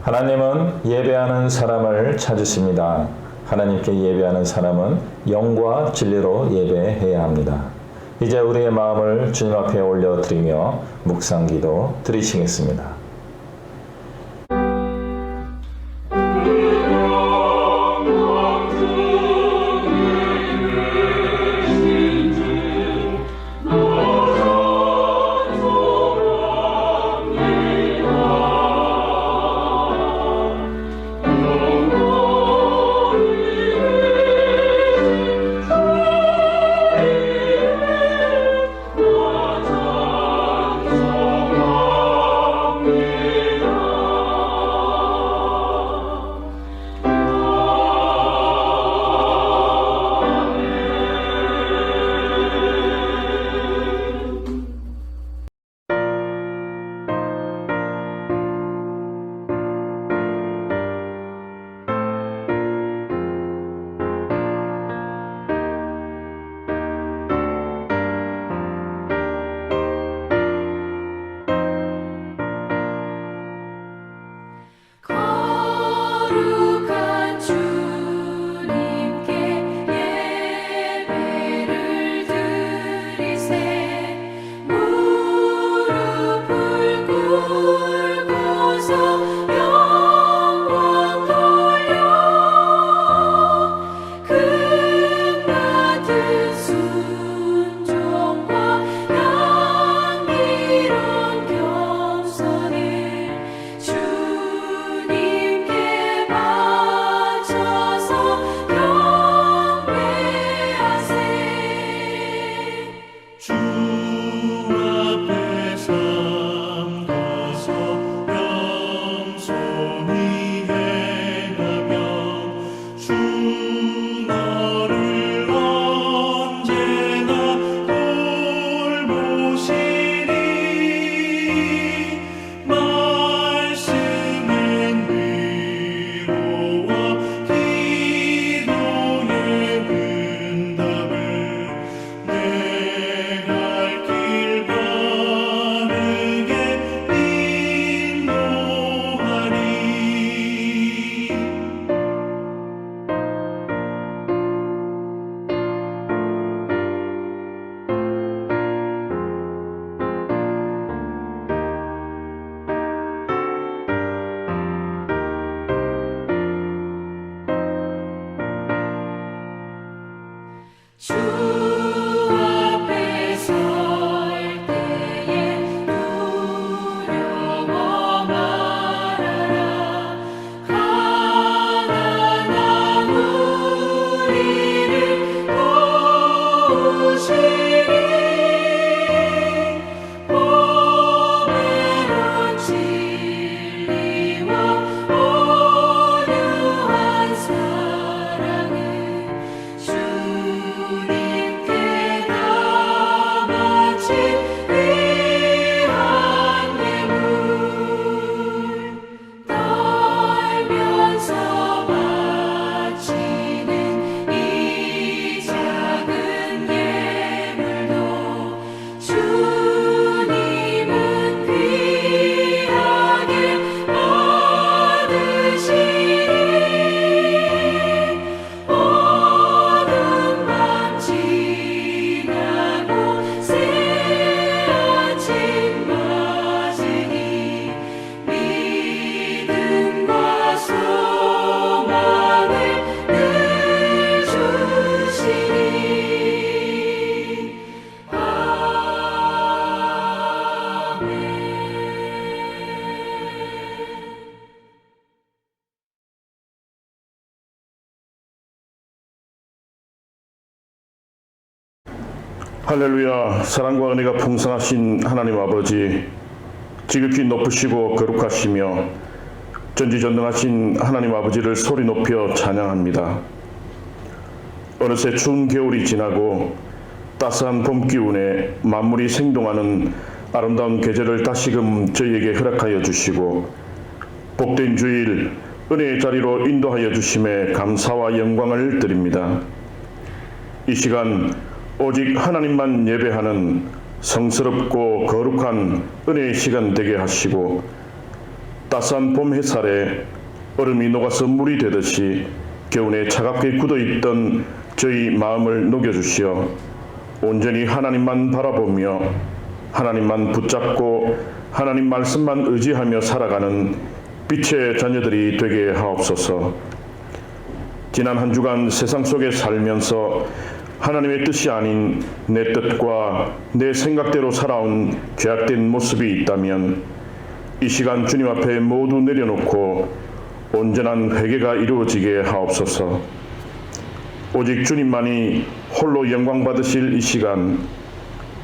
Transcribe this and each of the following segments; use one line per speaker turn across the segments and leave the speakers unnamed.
하나님은 예배하는 사람을 찾으십니다. 하나님께 예배하는 사람은 영과 진리로 예배해야 합니다. 이제 우리의 마음을 주님 앞에 올려드리며 묵상기도 드리시겠습니다.
할렐루야. 사랑과 은혜가 풍성하신 하나님 아버지, 지극히 높으시고 거룩하시며 전지전능하신 하나님 아버지를 소리 높여 찬양합니다. 어느새 추운 겨울이 지나고 따스한 봄 기운에 만물이 생동하는 아름다운 계절을 다시금 저희에게 허락하여 주시고 복된 주일 은혜의 자리로 인도하여 주심에 감사와 영광을 드립니다. 이 시간 오직 하나님만 예배하는 성스럽고 거룩한 은혜의 시간 되게 하시고 따스한 봄 햇살에 얼음이 녹아서 물이 되듯이 겨우내 차갑게 굳어있던 저희 마음을 녹여주시어 온전히 하나님만 바라보며 하나님만 붙잡고 하나님 말씀만 의지하며 살아가는 빛의 자녀들이 되게 하옵소서. 지난 한 주간 세상 속에 살면서 하나님의 뜻이 아닌 내 뜻과 내 생각대로 살아온 죄악된 모습이 있다면 이 시간 주님 앞에 모두 내려놓고 온전한 회개가 이루어지게 하옵소서. 오직 주님만이 홀로 영광 받으실 이 시간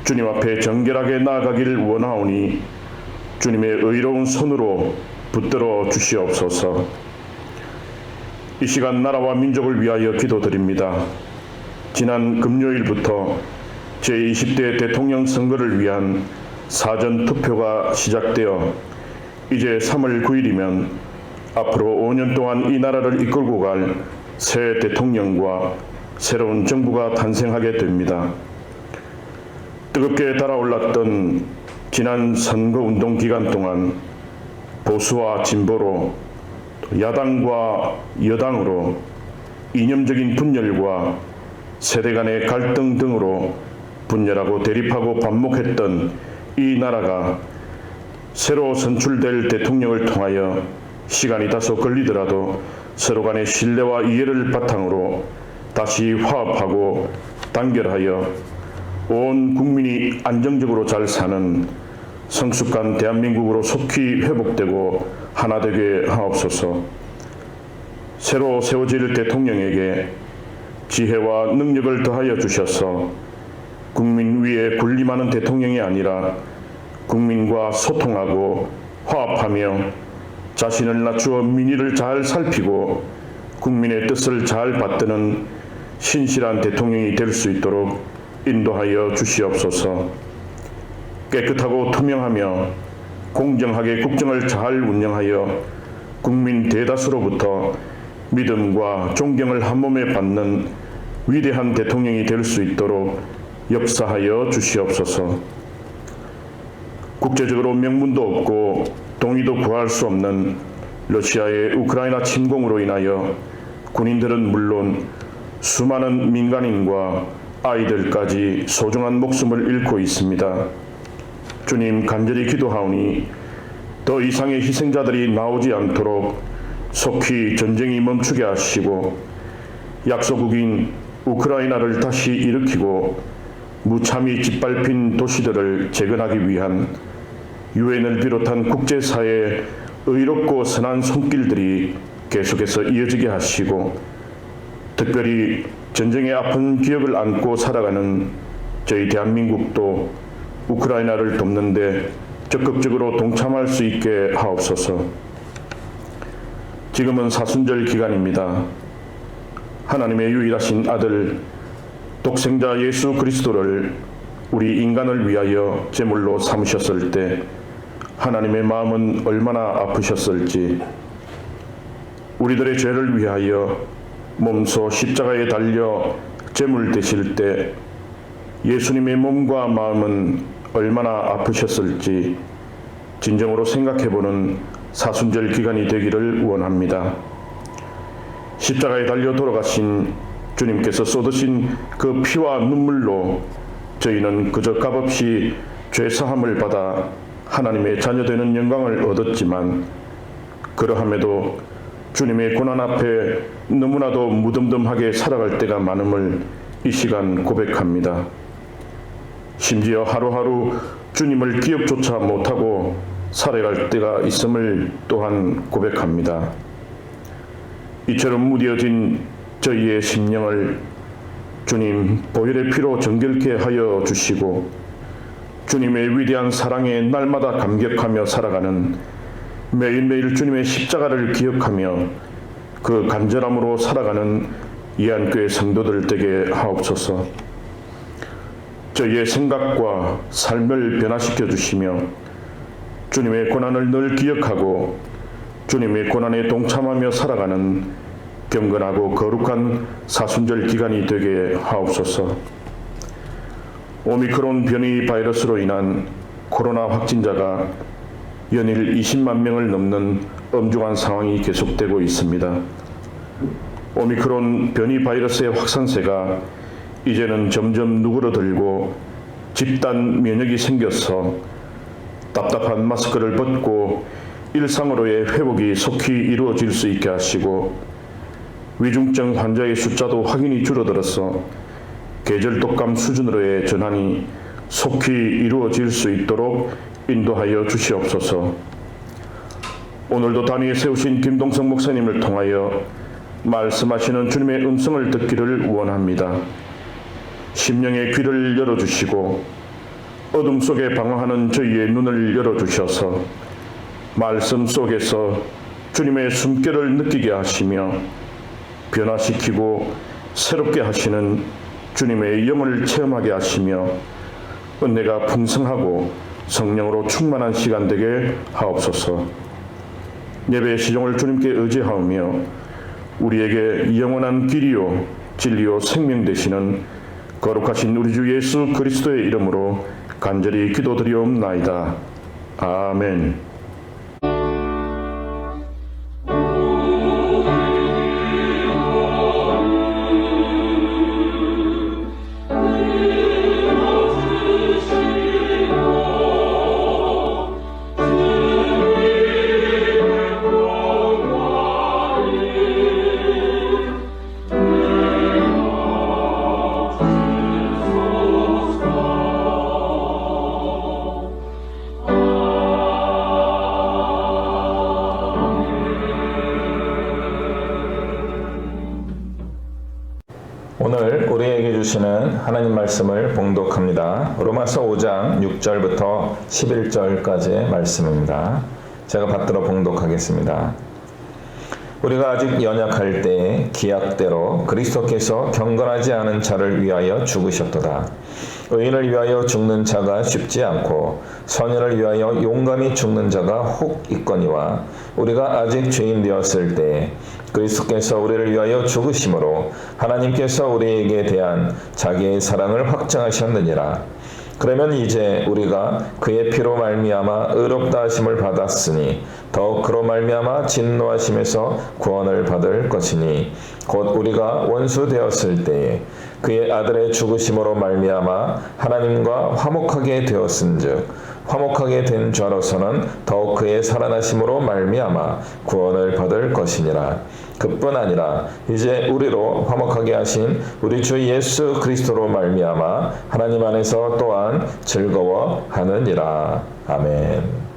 주님 앞에 정결하게 나아가길 원하오니 주님의 의로운 손으로 붙들어 주시옵소서. 이 시간 나라와 민족을 위하여 기도드립니다. 지난 금요일부터 제20대 대통령 선거를 위한 사전 투표가 시작되어 이제 3월 9일이면 앞으로 5년 동안 이 나라를 이끌고 갈 새 대통령과 새로운 정부가 탄생하게 됩니다. 뜨겁게 달아올랐던 지난 선거운동 기간 동안 보수와 진보로 야당과 여당으로 이념적인 분열과 세대 간의 갈등 등으로 분열하고 대립하고 반목했던 이 나라가 새로 선출될 대통령을 통하여 시간이 다소 걸리더라도 서로 간의 신뢰와 이해를 바탕으로 다시 화합하고 단결하여 온 국민이 안정적으로 잘 사는 성숙한 대한민국으로 속히 회복되고 하나 되게 하옵소서. 새로 세워질 대통령에게 지혜와 능력을 더하여 주셔서 국민 위에 군림하는 대통령이 아니라 국민과 소통하고 화합하며 자신을 낮추어 민의를 잘 살피고 국민의 뜻을 잘 받드는 신실한 대통령이 될 수 있도록 인도하여 주시옵소서. 깨끗하고 투명하며 공정하게 국정을 잘 운영하여 국민 대다수로부터 믿음과 존경을 한몸에 받는 위대한 대통령이 될 수 있도록 역사하여 주시옵소서. 국제적으로 명분도 없고 동의도 구할 수 없는 러시아의 우크라이나 침공으로 인하여 군인들은 물론 수많은 민간인과 아이들까지 소중한 목숨을 잃고 있습니다. 주님, 간절히 기도하오니 더 이상의 희생자들이 나오지 않도록 속히 전쟁이 멈추게 하시고 약소국인 우크라이나를 다시 일으키고 무참히 짓밟힌 도시들을 재건하기 위한 유엔을 비롯한 국제사회의 의롭고 선한 손길들이 계속해서 이어지게 하시고 특별히 전쟁의 아픈 기억을 안고 살아가는 저희 대한민국도 우크라이나를 돕는 데 적극적으로 동참할 수 있게 하옵소서. 지금은 사순절 기간입니다. 하나님의 유일하신 아들 독생자 예수 그리스도를 우리 인간을 위하여 제물로 삼으셨을 때 하나님의 마음은 얼마나 아프셨을지, 우리들의 죄를 위하여 몸소 십자가에 달려 제물 되실 때 예수님의 몸과 마음은 얼마나 아프셨을지 진정으로 생각해보는 사순절 기간이 되기를 원합니다. 십자가에 달려 돌아가신 주님께서 쏟으신 그 피와 눈물로 저희는 그저 값없이 죄사함을 받아 하나님의 자녀되는 영광을 얻었지만 그러함에도 주님의 고난 앞에 너무나도 무덤덤하게 살아갈 때가 많음을 이 시간 고백합니다. 심지어 하루하루 주님을 기억조차 못하고 살아갈 때가 있음을 또한 고백합니다. 이처럼 무뎌진 저희의 심령을 주님 보혈의 피로 정결케 하여 주시고 주님의 위대한 사랑에 날마다 감격하며 살아가는 매일매일 주님의 십자가를 기억하며 그 간절함으로 살아가는 예안교회 성도들 되게 하옵소서. 저희의 생각과 삶을 변화시켜 주시며 주님의 고난을 늘 기억하고 주님의 고난에 동참하며 살아가는 경건하고 거룩한 사순절 기간이 되게 하옵소서. 오미크론 변이 바이러스로 인한 코로나 확진자가 연일 20만 명을 넘는 엄중한 상황이 계속되고 있습니다. 오미크론 변이 바이러스의 확산세가 이제는 점점 누그러들고 집단 면역이 생겨서 답답한 마스크를 벗고 일상으로의 회복이 속히 이루어질 수 있게 하시고, 위중증 환자의 숫자도 확연히 줄어들어서 계절 독감 수준으로의 전환이 속히 이루어질 수 있도록 인도하여 주시옵소서. 오늘도 단위에 세우신 김동성 목사님을 통하여 말씀하시는 주님의 음성을 듣기를 원합니다. 심령의 귀를 열어주시고 어둠 속에 방황하는 저희의 눈을 열어주셔서 말씀 속에서 주님의 숨결을 느끼게 하시며 변화시키고 새롭게 하시는 주님의 영을 체험하게 하시며 은혜가 풍성하고 성령으로 충만한 시간 되게 하옵소서. 예배의 시종을 주님께 의지하오며 우리에게 영원한 길이요 진리요 생명 되시는 거룩하신 우리 주 예수 그리스도의 이름으로 간절히 기도드리옵나이다. 아멘.
오늘 우리에게 주시는 하나님 말씀을 봉독합니다. 로마서 5장 6절부터 11절까지의 말씀입니다. 제가 받들어 봉독하겠습니다. 우리가 아직 연약할 때에 기약대로 그리스도께서 경건하지 않은 자를 위하여 죽으셨도다. 의인을 위하여 죽는 자가 쉽지 않고 선인을 위하여 용감히 죽는 자가 혹 있거니와, 우리가 아직 죄인 되었을 때에 그리스도께서 우리를 위하여 죽으심으로 하나님께서 우리에게 대한 자기의 사랑을 확증하셨느니라. 그러면 이제 우리가 그의 피로 말미암아 의롭다 하심을 받았으니 더욱 그로 말미암아 진노하심에서 구원을 받을 것이니, 곧 우리가 원수 되었을 때에 그의 아들의 죽으심으로 말미암아 하나님과 화목하게 되었은즉 화목하게 된 자로서는 더욱 그의 살아나심으로 말미암아 구원을 받을 것이니라. 그뿐 아니라 이제 우리로 화목하게 하신 우리 주 예수 그리스도로 말미암아 하나님 안에서 또한 즐거워하느니라. 아멘.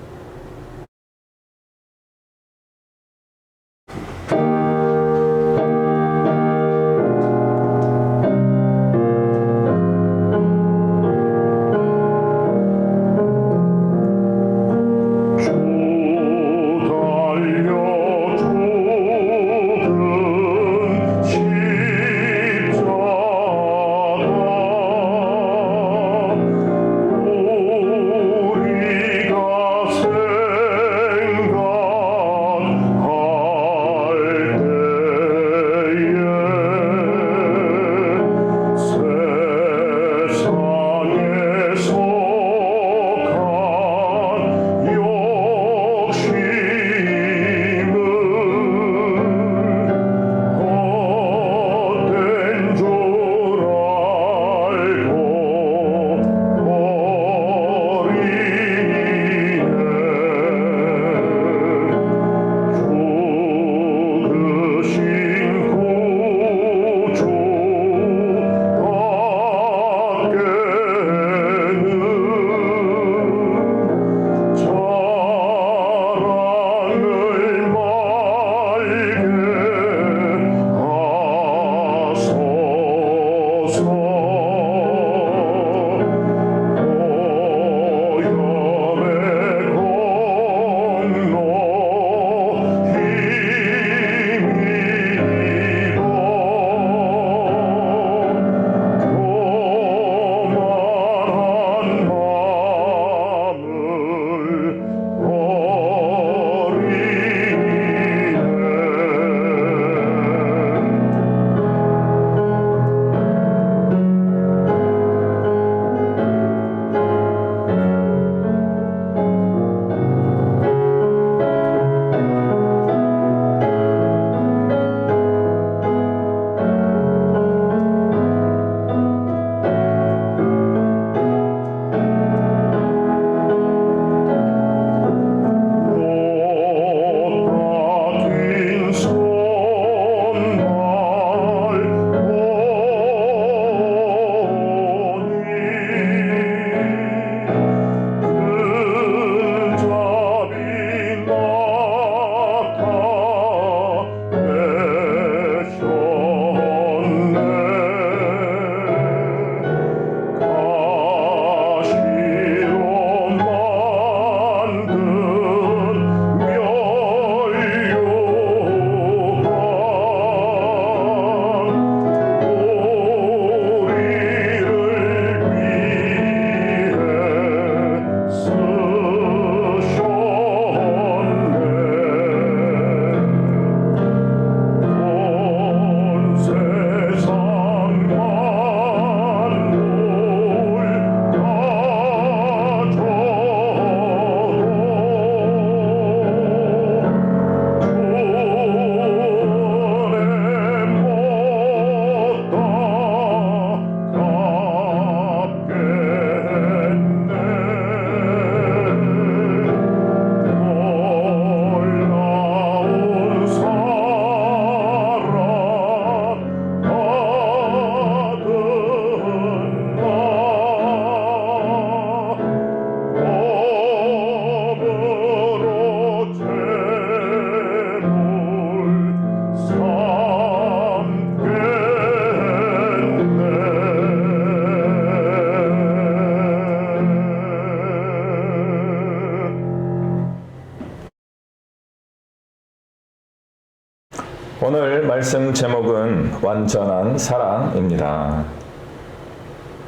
말씀 제목은 완전한 사랑입니다.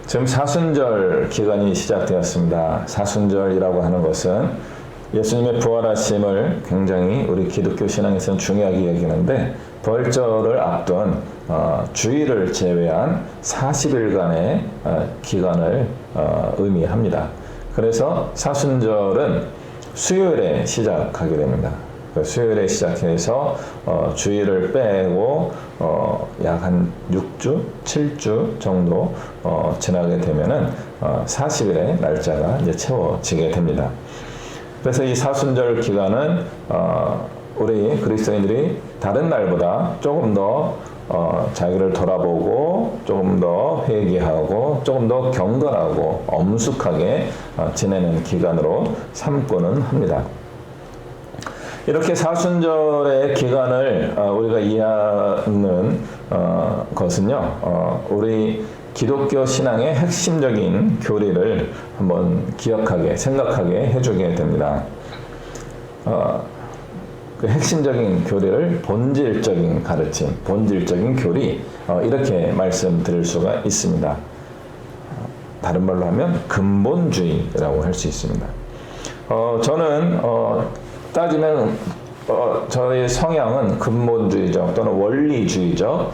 지금 사순절 기간이 시작되었습니다. 사순절이라고 하는 것은 예수님의 부활하심을 굉장히 우리 기독교 신앙에서는 중요하게 여기는데 부활절을 앞둔 주일을 제외한 40일간의 기간을 의미합니다. 그래서 사순절은 수요일에 시작하게 됩니다. 수요일에 시작해서 주일을 빼고 약 한 6주, 7주 정도 지나게 되면은 40일의 날짜가 이제 채워지게 됩니다. 그래서 이 사순절 기간은 우리 그리스도인들이 다른 날보다 조금 더 자기를 돌아보고 조금 더 회개하고 조금 더 경건하고 엄숙하게 지내는 기간으로 삼고는 합니다. 이렇게 사순절의 기간을 우리가 이해하는 것은요, 우리 기독교 신앙의 핵심적인 교리를 한번 기억하게, 생각하게 해주게 됩니다. 그 핵심적인 교리를 본질적인 가르침, 본질적인 교리, 이렇게 말씀드릴 수가 있습니다. 다른 말로 하면 근본주의라고 할 수 있습니다. 저는 따지면 저의 성향은 근본주의적 또는 원리주의적,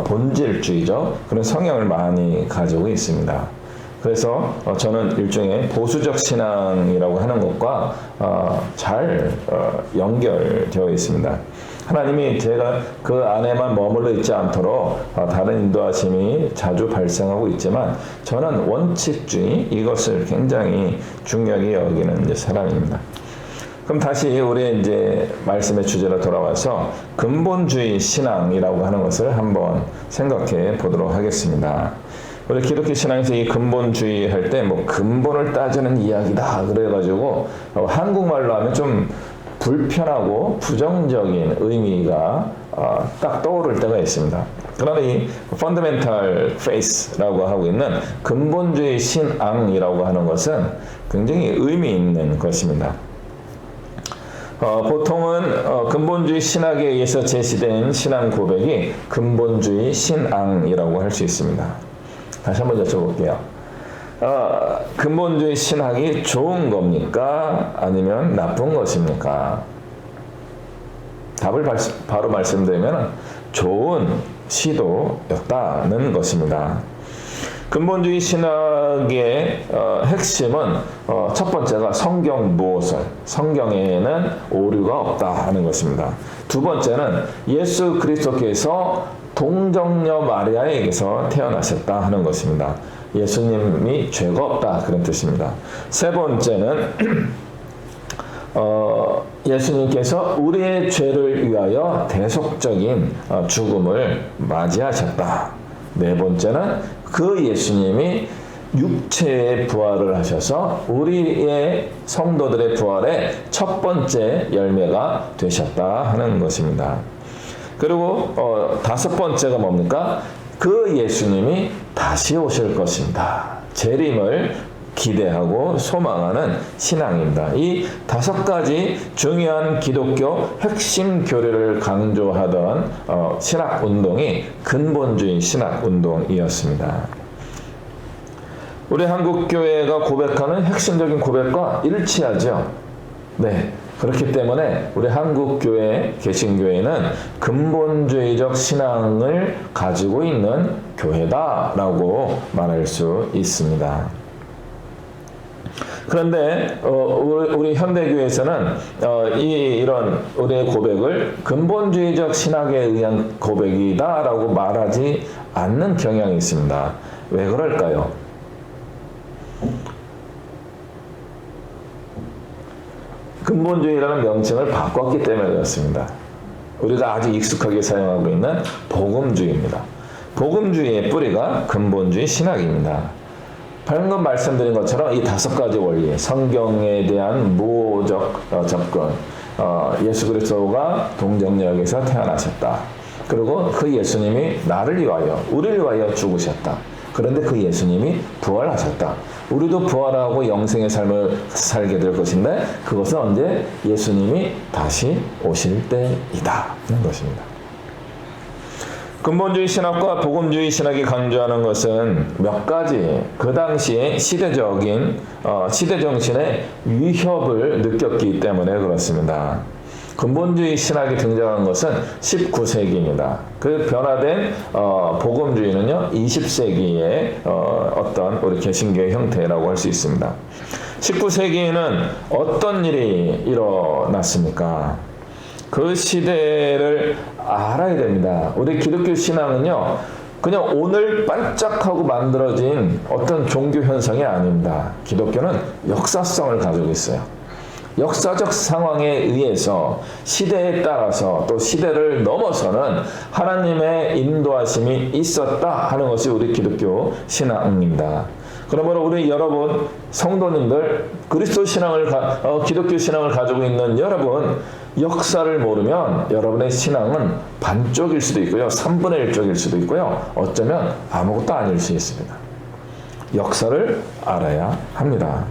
본질주의적 그런 성향을 많이 가지고 있습니다. 그래서 저는 일종의 보수적 신앙이라고 하는 것과 잘 연결되어 있습니다. 하나님이 제가 그 안에만 머물러 있지 않도록 다른 인도하심이 자주 발생하고 있지만 저는 원칙주의 이것을 굉장히 중요하게 여기는 사람입니다. 그럼 다시 우리 이제 말씀의 주제로 돌아와서 근본주의 신앙이라고 하는 것을 한번 생각해 보도록 하겠습니다. 우리 기독교 신앙에서 이 근본주의 할 때 뭐 근본을 따지는 이야기다 그래가지고 한국말로 하면 좀 불편하고 부정적인 의미가 딱 떠오를 때가 있습니다. 그러나 이 fundamental faith라고 하고 있는 근본주의 신앙이라고 하는 것은 굉장히 의미 있는 것입니다. 보통은 근본주의 신학에 의해서 제시된 신앙 고백이 근본주의 신앙이라고 할 수 있습니다. 다시 한번 여쭤볼게요. 근본주의 신학이 좋은 겁니까? 아니면 나쁜 것입니까? 답을 바로 말씀드리면 좋은 시도였다는 것입니다. 근본주의 신학의 핵심은 첫 번째가 성경 모설, 성경에는 오류가 없다 하는 것입니다. 두 번째는 예수 그리스도께서 동정녀 마리아에게서 태어나셨다 하는 것입니다. 예수님이 죄가 없다 그런 뜻입니다. 세 번째는 예수님께서 우리의 죄를 위하여 대속적인 죽음을 맞이하셨다. 네 번째는 그 예수님이 육체의 부활을 하셔서 우리의 성도들의 부활의 첫 번째 열매가 되셨다 하는 것입니다. 그리고 다섯 번째가 뭡니까? 그 예수님이 다시 오실 것입니다. 재림을 기대하고 소망하는 신앙입니다. 이 다섯 가지 중요한 기독교 핵심 교리를 강조하던 신학운동이 근본주의 신학운동이었습니다. 우리 한국교회가 고백하는 핵심적인 고백과 일치하죠. 네. 그렇기 때문에 우리 한국교회, 개신교회는 근본주의적 신앙을 가지고 있는 교회다라고 말할 수 있습니다. 그런데 우리 현대교회에서는 이런 우리의 고백을 근본주의적 신학에 의한 고백이다라고 말하지 않는 경향이 있습니다. 왜 그럴까요? 근본주의라는 명칭을 바꿨기 때문에 그렇습니다. 우리가 아주 익숙하게 사용하고 있는 복음주의입니다. 복음주의의 뿌리가 근본주의 신학입니다. 방금 말씀드린 것처럼 이 다섯 가지 원리, 성경에 대한 무오적 접근, 예수 그리스도가 동정녀에게서 태어나셨다. 그리고 그 예수님이 나를 위하여, 우리를 위하여 죽으셨다. 그런데 그 예수님이 부활하셨다. 우리도 부활하고 영생의 삶을 살게 될 것인데 그것은 언제? 예수님이 다시 오실 때이다. 하는 것입니다. 근본주의 신학과 복음주의 신학이 강조하는 것은 몇 가지 그 당시에 시대적인 시대 정신의 위협을 느꼈기 때문에 그렇습니다. 근본주의 신학이 등장한 것은 19세기입니다. 그 변화된 복음주의는요 20세기의 어떤 우리 개신교의 형태라고 할 수 있습니다. 19세기에는 어떤 일이 일어났습니까? 그 시대를 알아야 됩니다. 우리 기독교 신앙은요 그냥 오늘 반짝하고 만들어진 어떤 종교 현상이 아닙니다. 기독교는 역사성을 가지고 있어요. 역사적 상황에 의해서 시대에 따라서 또 시대를 넘어서는 하나님의 인도하심이 있었다 하는 것이 우리 기독교 신앙입니다. 그러므로 우리 여러분 성도님들 그리스도 신앙을 기독교 신앙을 가지고 있는 여러분 역사를 모르면 여러분의 신앙은 반쪽일 수도 있고요. 3분의 1쪽일 수도 있고요. 어쩌면 아무것도 아닐 수 있습니다. 역사를 알아야 합니다.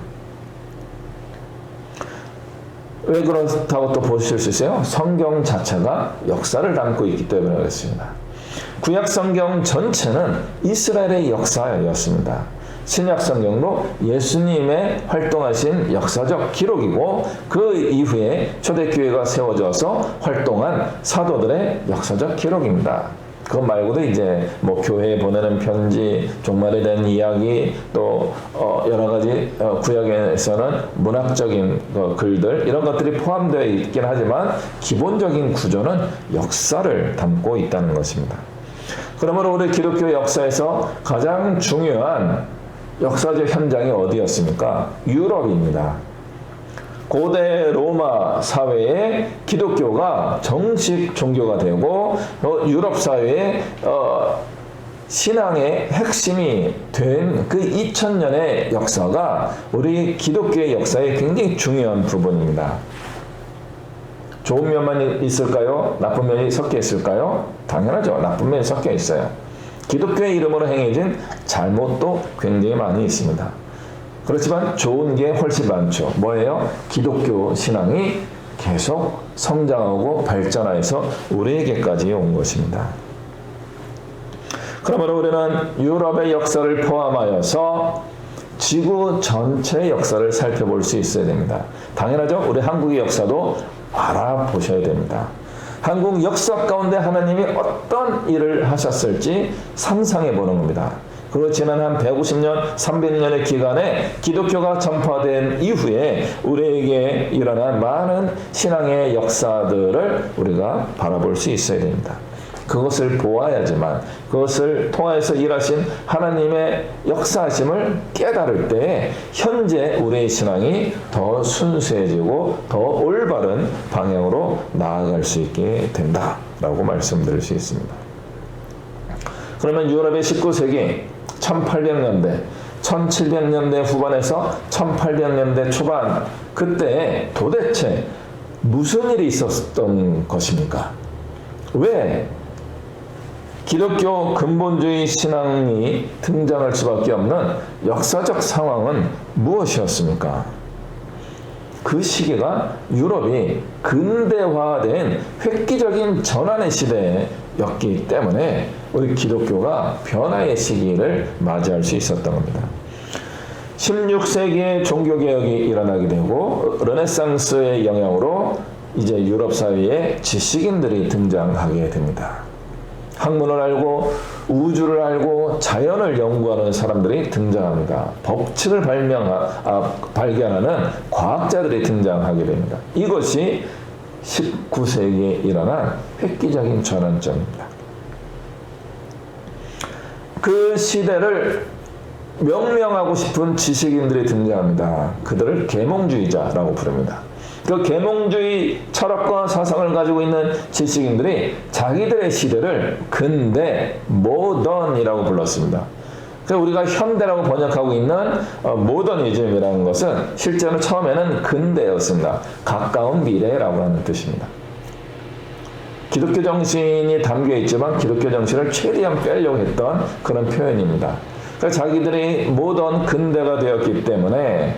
왜 그렇다고 또 보실 수 있어요? 성경 자체가 역사를 담고 있기 때문에 그렇습니다. 구약 성경 전체는 이스라엘의 역사였습니다. 신약 성경도 예수님의 활동하신 역사적 기록이고 그 이후에 초대교회가 세워져서 활동한 사도들의 역사적 기록입니다. 그것 말고도 이제 뭐 교회에 보내는 편지, 종말에 대한 이야기, 또 여러 가지 구약에서는 문학적인 글들 이런 것들이 포함되어 있긴 하지만 기본적인 구조는 역사를 담고 있다는 것입니다. 그러므로 우리 기독교 역사에서 가장 중요한 역사적 현장이 어디였습니까? 유럽입니다. 고대 로마 사회에 기독교가 정식 종교가 되고 유럽 사회에 신앙의 핵심이 된 그 2000년의 역사가 우리 기독교의 역사의 굉장히 중요한 부분입니다. 좋은 면만 있을까요? 나쁜 면이 섞여 있을까요? 당연하죠. 나쁜 면이 섞여 있어요. 기독교의 이름으로 행해진 잘못도 굉장히 많이 있습니다. 그렇지만 좋은 게 훨씬 많죠. 뭐예요? 기독교 신앙이 계속 성장하고 발전해서 우리에게까지 온 것입니다. 그러므로 우리는 유럽의 역사를 포함하여서 지구 전체의 역사를 살펴볼 수 있어야 됩니다. 당연하죠. 우리 한국의 역사도 알아보셔야 됩니다. 한국 역사 가운데 하나님이 어떤 일을 하셨을지 상상해 보는 겁니다. 그리고 지난 한 150년, 300년의 기간에 기독교가 전파된 이후에 우리에게 일어난 많은 신앙의 역사들을 우리가 바라볼 수 있어야 됩니다. 그것을 보아야지만 그것을 통해서 일하신 하나님의 역사하심을 깨달을 때 현재 우리의 신앙이 더 순수해지고 더 올바른 방향으로 나아갈 수 있게 된다라고 말씀드릴 수 있습니다. 그러면 유럽의 19세기 1800년대 1700년대 후반에서 1800년대 초반 그때 도대체 무슨 일이 있었던 것입니까? 왜 기독교 근본주의 신앙이 등장할 수밖에 없는 역사적 상황은 무엇이었습니까? 그 시기가 유럽이 근대화된 획기적인 전환의 시대였기 때문에 우리 기독교가 변화의 시기를 맞이할 수 있었던 겁니다. 16세기에 종교개혁이 일어나게 되고 르네상스의 영향으로 이제 유럽 사회에 지식인들이 등장하게 됩니다. 학문을 알고 우주를 알고 자연을 연구하는 사람들이 등장합니다. 법칙을 발견하는 과학자들이 등장하게 됩니다. 이것이 19세기에 일어난 획기적인 전환점입니다. 그 시대를 명명하고 싶은 지식인들이 등장합니다. 그들을 계몽주의자라고 부릅니다. 그 계몽주의 철학과 사상을 가지고 있는 지식인들이 자기들의 시대를 근대, 모던이라고 불렀습니다. 그래서 우리가 현대라고 번역하고 있는 모더니즘이라는 것은 실제로 처음에는 근대였습니다. 가까운 미래라고 하는 뜻입니다. 기독교 정신이 담겨 있지만 기독교 정신을 최대한 빼려고 했던 그런 표현입니다. 그래서 자기들이 모던 근대가 되었기 때문에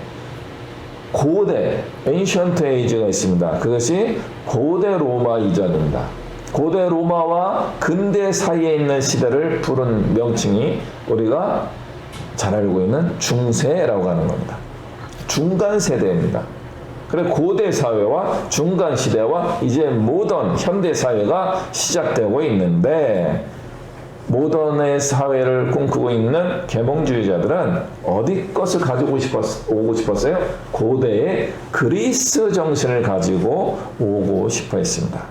고대, ancient age가 있습니다. 그것이 고대 로마 이전입니다. 고대 로마와 근대 사이에 있는 시대를 부른 명칭이 우리가 잘 알고 있는 중세라고 하는 겁니다. 중간 세대입니다. 그래 고대 사회와 중간 시대와 이제 모던 현대 사회가 시작되고 있는데, 모던의 사회를 꿈꾸고 있는 계몽주의자들은 어디 것을 가지고 오고 싶었어요? 고대의 그리스 정신을 가지고 오고 싶어 했습니다.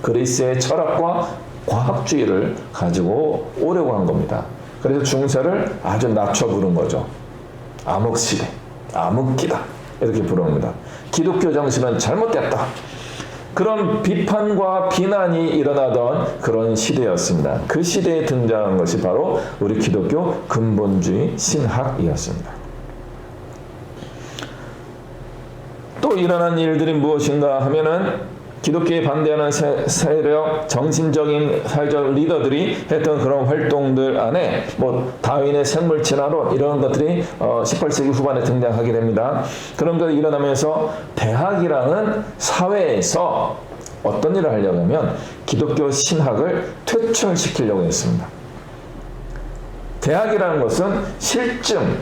그리스의 철학과 과학주의를 가지고 오려고 한 겁니다. 그래서 중세를 아주 낮춰 부른 거죠. 암흑시대, 암흑기다, 이렇게 부릅니다. 기독교 정신은 잘못됐다, 그런 비판과 비난이 일어나던 그런 시대였습니다. 그 시대에 등장한 것이 바로 우리 기독교 근본주의 신학이었습니다. 또 일어난 일들이 무엇인가 하면은, 기독교에 반대하는 세력, 정신적인 사회적 리더들이 했던 그런 활동들 안에 다윈의 생물친화론, 이런 것들이 18세기 후반에 등장하게 됩니다. 그런 것이 일어나면서 대학이라는 사회에서 어떤 일을 하려고 하면 기독교 신학을 퇴출시키려고 했습니다. 대학이라는 것은 실증,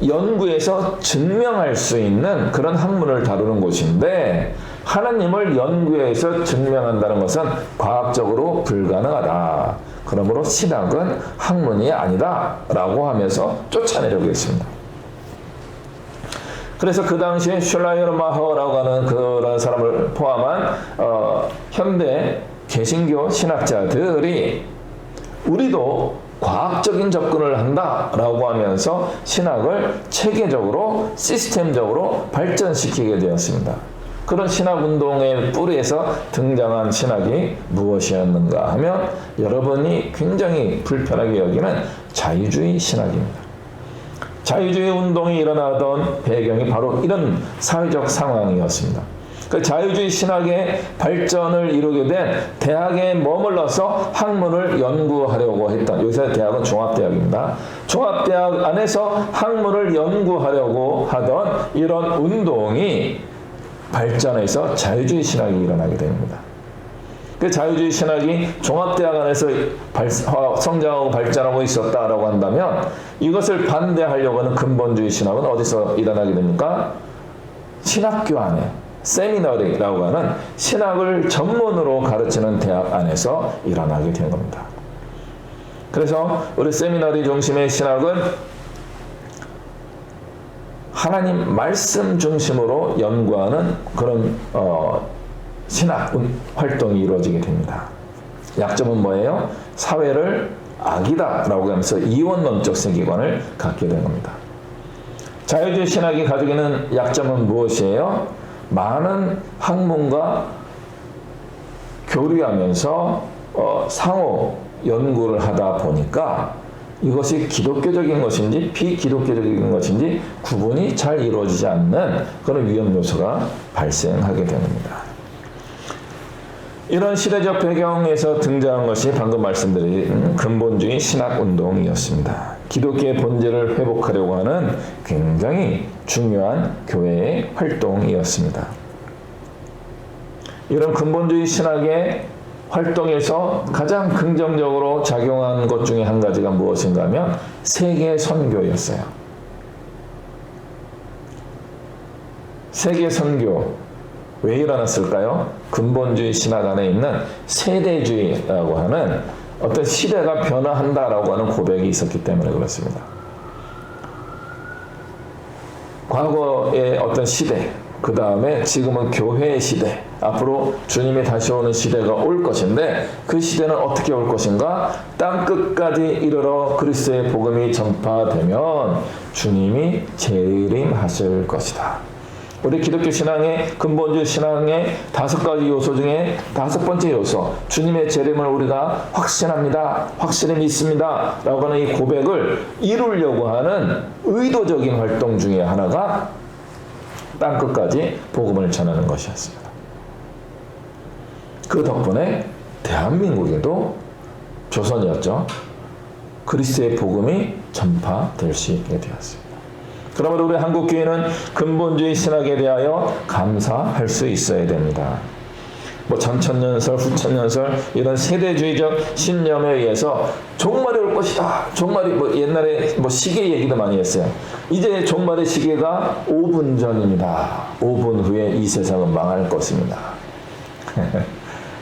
연구에서 증명할 수 있는 그런 학문을 다루는 곳인데, 하나님을 연구해서 증명한다는 것은 과학적으로 불가능하다. 그러므로 신학은 학문이 아니다 라고 하면서 쫓아내려고 했습니다. 그래서 그 당시에 슐라이어마허라고 하는 그런 사람을 포함한 현대 개신교 신학자들이 우리도 과학적인 접근을 한다라고 하면서 신학을 체계적으로 시스템적으로 발전시키게 되었습니다. 그런 신학운동의 뿌리에서 등장한 신학이 무엇이었는가 하면, 여러분이 굉장히 불편하게 여기는 자유주의 신학입니다. 자유주의 운동이 일어나던 배경이 바로 이런 사회적 상황이었습니다. 그 자유주의 신학의 발전을 이루게 된 대학에 머물러서 학문을 연구하려고 했던, 여기서 대학은 종합대학입니다. 종합대학 안에서 학문을 연구하려고 하던 이런 운동이 발전해서 자유주의 신학이 일어나게 됩니다. 그 자유주의 신학이 종합대학 안에서 성장하고 발전하고 있었다라고 한다면, 이것을 반대하려고 하는 근본주의 신학은 어디서 일어나게 됩니까? 신학교 안에, 세미너리라고 하는 신학을 전문으로 가르치는 대학 안에서 일어나게 된 겁니다. 그래서 우리 세미너리 중심의 신학은 하나님 말씀 중심으로 연구하는 그런 신학 활동이 이루어지게 됩니다. 약점은 뭐예요? 사회를 악이다라고 하면서 이원론적 세계관을 갖게 된 겁니다. 자유주의 신학이 가지고 있는 약점은 무엇이에요? 많은 학문과 교류하면서 상호 연구를 하다 보니까 이것이 기독교적인 것인지 비기독교적인 것인지 구분이 잘 이루어지지 않는 그런 위험 요소가 발생하게 됩니다. 이런 시대적 배경에서 등장한 것이 방금 말씀드린 근본주의 신학운동이었습니다. 기독교의 본질을 회복하려고 하는 굉장히 중요한 교회의 활동이었습니다. 이런 근본주의 신학의 활동에서 가장 긍정적으로 작용한 것 중에 한 가지가 무엇인가 하면 세계 선교였어요. 세계 선교 왜 일어났을까요? 근본주의 신학 안에 있는 세대주의라고 하는 어떤 시대가 변화한다라고 하는 고백이 있었기 때문에 그렇습니다. 과거의 어떤 시대, 그 다음에 지금은 교회의 시대, 앞으로 주님이 다시 오는 시대가 올 것인데, 그 시대는 어떻게 올 것인가? 땅 끝까지 이르러 그리스도의 복음이 전파되면 주님이 재림하실 것이다. 우리 기독교 신앙의 근본주의 신앙의 5가지 요소 중에 5번째 요소, 주님의 재림을 우리가 확신합니다, 확실히 믿습니다 라고 하는 이 고백을 이루려고 하는 의도적인 활동 중에 하나가 땅 끝까지 복음을 전하는 것이었습니다. 그 덕분에 대한민국에도 조선이었죠, 그리스도의 복음이 전파될 수 있게 되었습니다. 그러므로 우리 한국교회는 근본주의 신학에 대하여 감사할 수 있어야 됩니다. 뭐 전천년설, 후천년설 이런 세대주의적 신념에 의해서 종말이 올 것이다. 종말이 뭐 옛날에 뭐 시계 얘기도 많이 했어요. 이제 종말의 시계가 5분 전입니다. 5분 후에 이 세상은 망할 것입니다.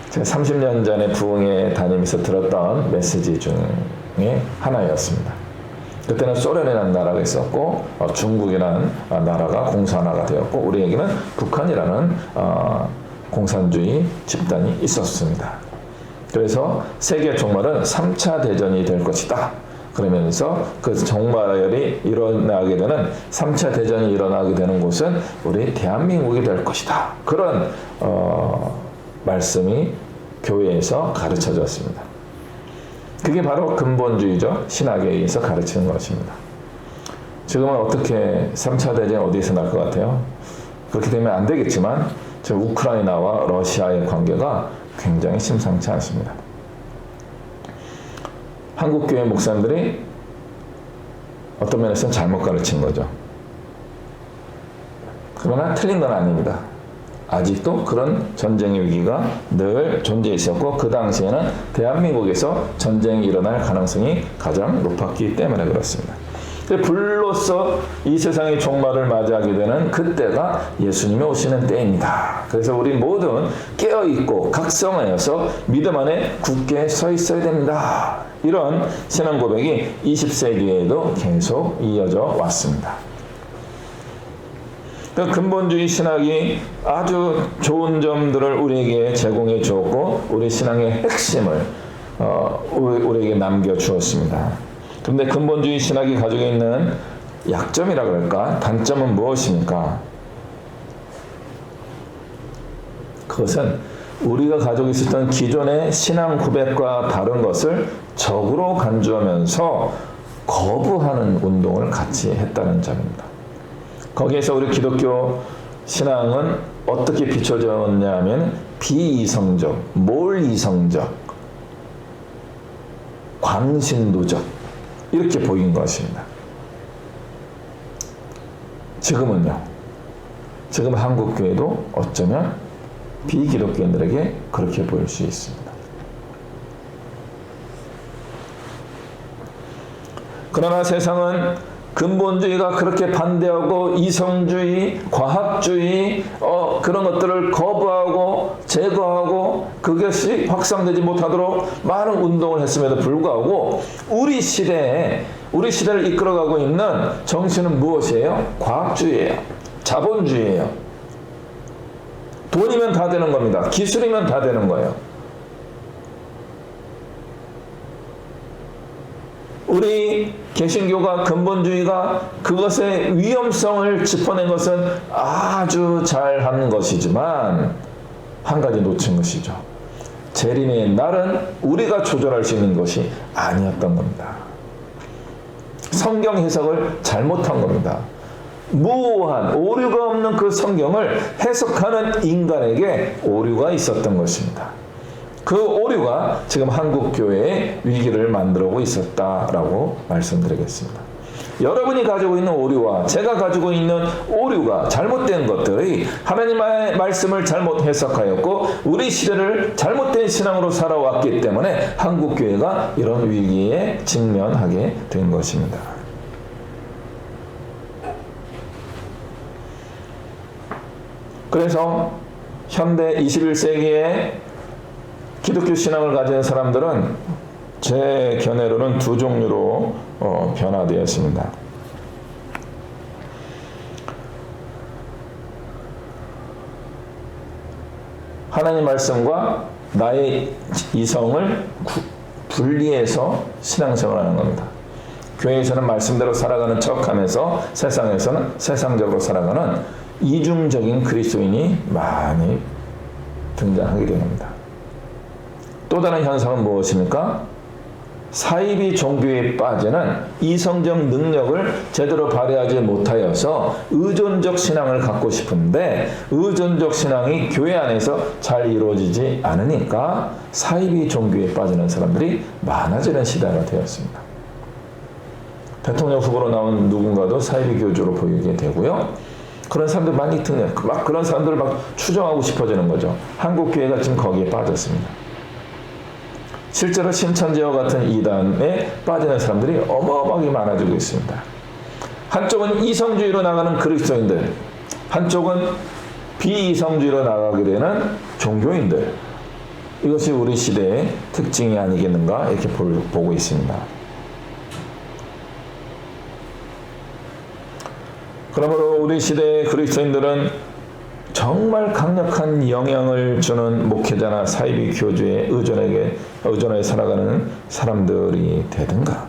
제가 30년 전에 부흥회 다니면서 들었던 메시지 중에 하나였습니다. 그때는 소련이라는 나라가 있었고 중국이라는 나라가 공산화가 되었고 우리에게는 북한이라는 공산주의 집단이 있었습니다. 그래서 세계 종말은 3차 대전이 될 것이다. 그러면서 그 종말이 일어나게 되는 3차 대전이 일어나게 되는 곳은 우리 대한민국이 될 것이다. 그런 말씀이 교회에서 가르쳐졌습니다. 그게 바로 근본주의적 신학에 의해서 가르치는 것입니다. 지금은 어떻게 3차 대전이 어디에서 날 것 같아요? 그렇게 되면 안 되겠지만 지금 우크라이나와 러시아의 관계가 굉장히 심상치 않습니다. 한국교회 목사님들이 어떤 면에서는 잘못 가르친 거죠. 그러나 틀린 건 아닙니다. 아직도 그런 전쟁의 위기가 늘 존재해 있었고 그 당시에는 대한민국에서 전쟁이 일어날 가능성이 가장 높았기 때문에 그렇습니다. 불로써 이 세상의 종말을 맞이하게 되는 그때가 예수님이 오시는 때입니다. 그래서 우리 모두 깨어있고 각성하여서 믿음 안에 굳게 서 있어야 됩니다. 이런 신앙 고백이 20세기에도 계속 이어져 왔습니다. 그 근본주의 신학이 아주 좋은 점들을 우리에게 제공해 주었고 우리 신앙의 핵심을 우리에게 남겨주었습니다. 그런데 근본주의 신학이 가지고 있는 약점이라 그럴까? 단점은 무엇입니까? 그것은 우리가 가지고 있었던 기존의 신앙 고백과 다른 것을 적으로 간주하면서 거부하는 운동을 같이 했다는 점입니다. 거기에서 우리 기독교 신앙은 어떻게 비춰졌냐 하면 비이성적, 몰이성적, 광신도적 이렇게 보인 것입니다. 지금은요. 지금 한국교회도 어쩌면 비기독교인들에게 그렇게 보일 수 있습니다. 그러나 세상은 근본주의가 그렇게 반대하고 이성주의, 과학주의 그런 것들을 거부하고 제거하고 그것이 확산되지 못하도록 많은 운동을 했음에도 불구하고 우리 시대를 이끌어가고 있는 정신은 무엇이에요? 과학주의예요. 자본주의예요. 돈이면 다 되는 겁니다. 기술이면 다 되는 거예요. 우리 개신교가 근본주의가 그것의 위험성을 짚어낸 것은 아주 잘한 것이지만 한 가지 놓친 것이죠. 재림의 날은 우리가 조절할 수 있는 것이 아니었던 겁니다. 성경 해석을 잘못한 겁니다. 무오한 오류가 없는 그 성경을 해석하는 인간에게 오류가 있었던 것입니다. 그 오류가 지금 한국교회의 위기를 만들어오고 있었다라고 말씀드리겠습니다. 여러분이 가지고 있는 오류와 제가 가지고 있는 오류가 잘못된 것들이 하나님의 말씀을 잘못 해석하였고 우리 시대를 잘못된 신앙으로 살아왔기 때문에 한국교회가 이런 위기에 직면하게 된 것입니다. 그래서 현대 21세기에 기독교 신앙을 가진 사람들은 제 견해로는 두 종류로 변화되었습니다. 하나님 말씀과 나의 이성을 분리해서 신앙생활하는 겁니다. 교회에서는 말씀대로 살아가는 척하면서 세상에서는 세상적으로 살아가는 이중적인 그리스도인이 많이 등장하게 됩니다. 또 다른 현상은 무엇입니까? 사이비 종교에 빠지는 이성적 능력을 제대로 발휘하지 못하여서 의존적 신앙을 갖고 싶은데 의존적 신앙이 교회 안에서 잘 이루어지지 않으니까 사이비 종교에 빠지는 사람들이 많아지는 시대가 되었습니다. 대통령 후보로 나온 누군가도 사이비 교주로 보이게 되고요. 그런 사람들 많이 등장, 막 그런 사람들을 막 추종하고 싶어지는 거죠. 한국 교회가 지금 거기에 빠졌습니다. 실제로 신천지와 같은 이단에 빠지는 사람들이 어마어마하게 많아지고 있습니다. 한쪽은 이성주의로 나가는 그리스도인들, 한쪽은 비이성주의로 나가게 되는 종교인들. 이것이 우리 시대의 특징이 아니겠는가 이렇게 보고 있습니다. 그러므로 우리 시대의 그리스도인들은 정말 강력한 영향을 주는 목회자나 사이비 교주에 의존해 살아가는 사람들이 되든가,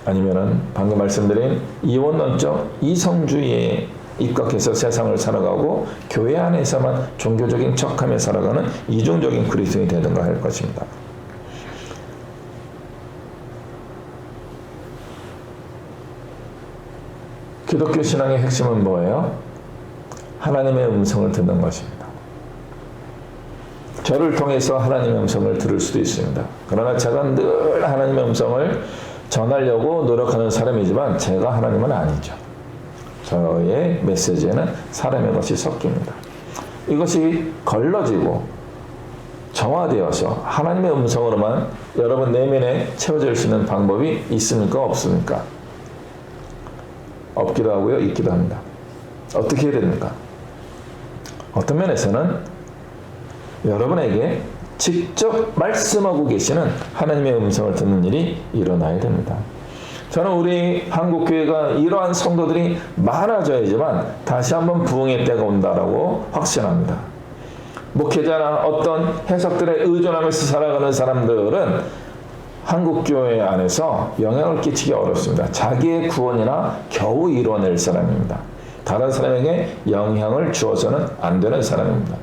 아니면은 방금 말씀드린 이원론적 이성주의에 입각해서 세상을 살아가고 교회 안에서만 종교적인 척하며 살아가는 이중적인 그리스도인이 되든가 할 것입니다. 기독교 신앙의 핵심은 뭐예요? 하나님의 음성을 듣는 것입니다. 저를 통해서 하나님의 음성을 들을 수도 있습니다. 그러나 제가 늘 하나님의 음성을 전하려고 노력하는 사람이지만 제가 하나님은 아니죠. 저의 메시지에는 사람의 것이 섞입니다. 이것이 걸러지고 정화되어서 하나님의 음성으로만 여러분 내면에 채워질 수 있는 방법이 있습니까? 없습니까? 없기도 하고요, 있기도 합니다. 어떻게 해야 됩니까? 어떤 면에서는 여러분에게 직접 말씀하고 계시는 하나님의 음성을 듣는 일이 일어나야 됩니다. 저는 우리 한국교회가 이러한 성도들이 많아져야지만 다시 한번 부흥의 때가 온다라고 확신합니다. 목회자나 어떤 해석들에 의존하면서 살아가는 사람들은 한국교회 안에서 영향을 끼치기 어렵습니다. 자기의 구원이나 겨우 이루어낼 사람입니다. 다른 사람에게 영향을 주어서는 안 되는 사람입니다.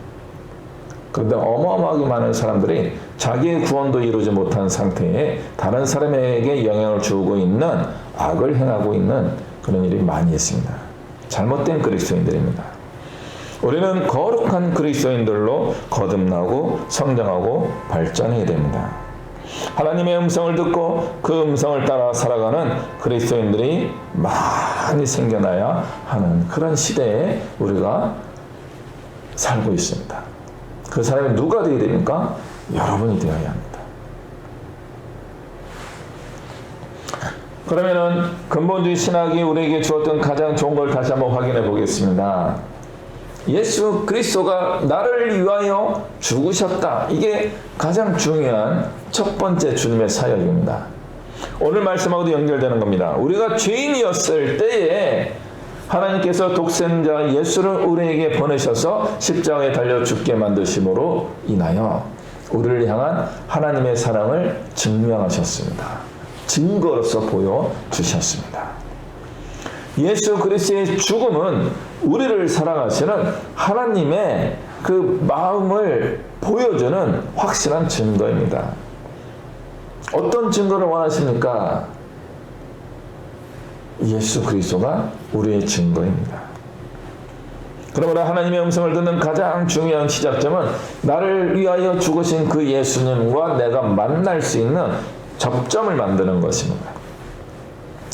그런데 어마어마하게 많은 사람들이 자기의 구원도 이루지 못한 상태에 다른 사람에게 영향을 주고 있는 악을 행하고 있는 그런 일이 많이 있습니다. 잘못된 그리스도인들입니다. 우리는 거룩한 그리스도인들로 거듭나고 성장하고 발전해야 됩니다. 하나님의 음성을 듣고 그 음성을 따라 살아가는 그리스도인들이 많이 생겨나야 하는 그런 시대에 우리가 살고 있습니다. 그 사람이 누가 되어야 됩니까? 여러분이 되어야 합니다. 그러면은 근본주의 신학이 우리에게 주었던 가장 좋은 걸 다시 한번 확인해 보겠습니다. 예수 그리스도가 나를 위하여 죽으셨다. 이게 가장 중요한 첫 번째 주님의 사역입니다. 오늘 말씀하고도 연결되는 겁니다. 우리가 죄인이었을 때에 하나님께서 독생자 예수를 우리에게 보내셔서 십자가에 달려 죽게 만드심으로 인하여 우리를 향한 하나님의 사랑을 증명하셨습니다. 증거로서 보여주셨습니다. 예수 그리스도의 죽음은 우리를 사랑하시는 하나님의 그 마음을 보여주는 확실한 증거입니다. 어떤 증거를 원하십니까? 예수 그리스도가 우리의 증거입니다. 그러므로 하나님의 음성을 듣는 가장 중요한 시작점은 나를 위하여 죽으신 그 예수님과 내가 만날 수 있는 접점을 만드는 것입니다.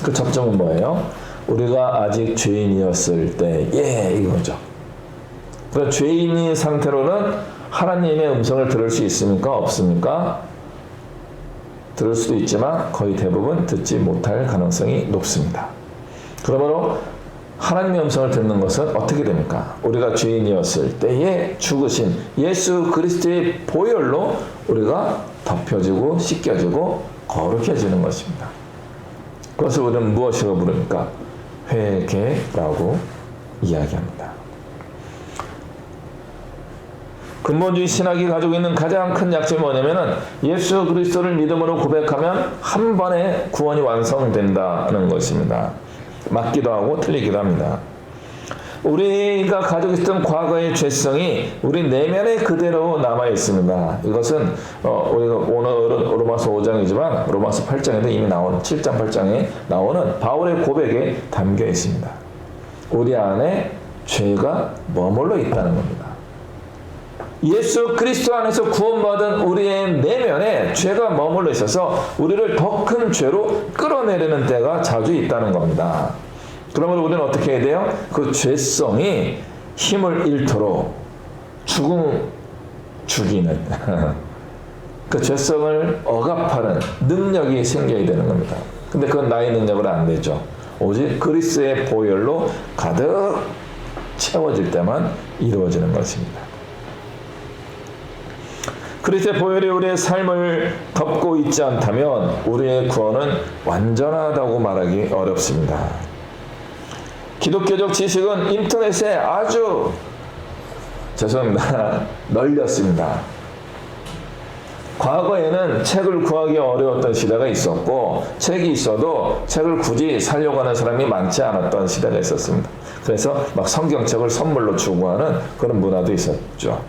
그 접점은 뭐예요? 우리가 아직 죄인이었을 때에 이거죠. 그러니까 죄인인 상태로는 하나님의 음성을 들을 수 있습니까? 없습니까? 들을 수도 있지만 거의 대부분 듣지 못할 가능성이 높습니다. 그러므로 하나님의 음성을 듣는 것은 어떻게 됩니까? 우리가 죄인이었을 때에 죽으신 예수 그리스도의 보혈로 우리가 덮여지고 씻겨지고 거룩해지는 것입니다. 그것을 우리는 무엇이라고 부릅니까? 회개라고 이야기합니다. 근본주의 신학이 가지고 있는 가장 큰 약점이 뭐냐면은 예수 그리스도를 믿음으로 고백하면 한 번에 구원이 완성된다는 것입니다. 맞기도 하고 틀리기도 합니다. 우리가 가지고 있었던 과거의 죄성이 우리 내면에 그대로 남아 있습니다. 이것은 우리가 오늘은 로마서 5장이지만 로마서 8장에도 이미 나오는 7장 8장에 나오는 바울의 고백에 담겨 있습니다. 우리 안에 죄가 머물러 있다는 겁니다. 예수 그리스도 안에서 구원받은 우리의 내면에 죄가 머물러 있어서 우리를 더 큰 죄로 끌어내리는 때가 자주 있다는 겁니다. 그러면 우리는 어떻게 해야 돼요? 그 죄성이 힘을 잃도록 죽이는 그 죄성을 억압하는 능력이 생겨야 되는 겁니다. 근데 그건 나의 능력으로 안 되죠. 오직 그리스도의 보혈로 가득 채워질 때만 이루어지는 것입니다. 그리스도의 보혈이 우리의 삶을 덮고 있지 않다면 우리의 구원은 완전하다고 말하기 어렵습니다. 기독교적 지식은 인터넷에 아주 죄송합니다. 널렸습니다. 과거에는 책을 구하기 어려웠던 시대가 있었고 책이 있어도 책을 굳이 사려고 하는 사람이 많지 않았던 시대가 있었습니다. 그래서 막 성경책을 선물로 주고 하는 그런 문화도 있었죠.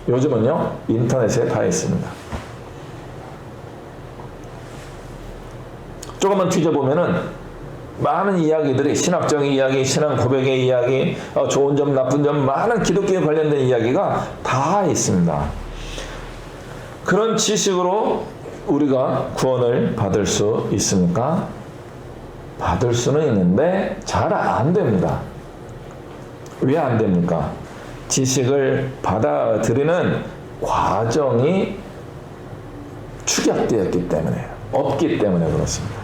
요즘은요 인터넷에 다 있습니다. 조금만 뒤져보면은 많은 이야기들이 신학적인 이야기, 신앙 고백의 이야기, 좋은 점, 나쁜 점, 많은 기독교에 관련된 이야기가 다 있습니다. 그런 지식으로 우리가 구원을 받을 수 있습니까? 받을 수는 있는데 잘 안 됩니다. 왜 안 됩니까? 지식을 받아들이는 과정이 축약되었기 때문에, 없기 때문에 그렇습니다.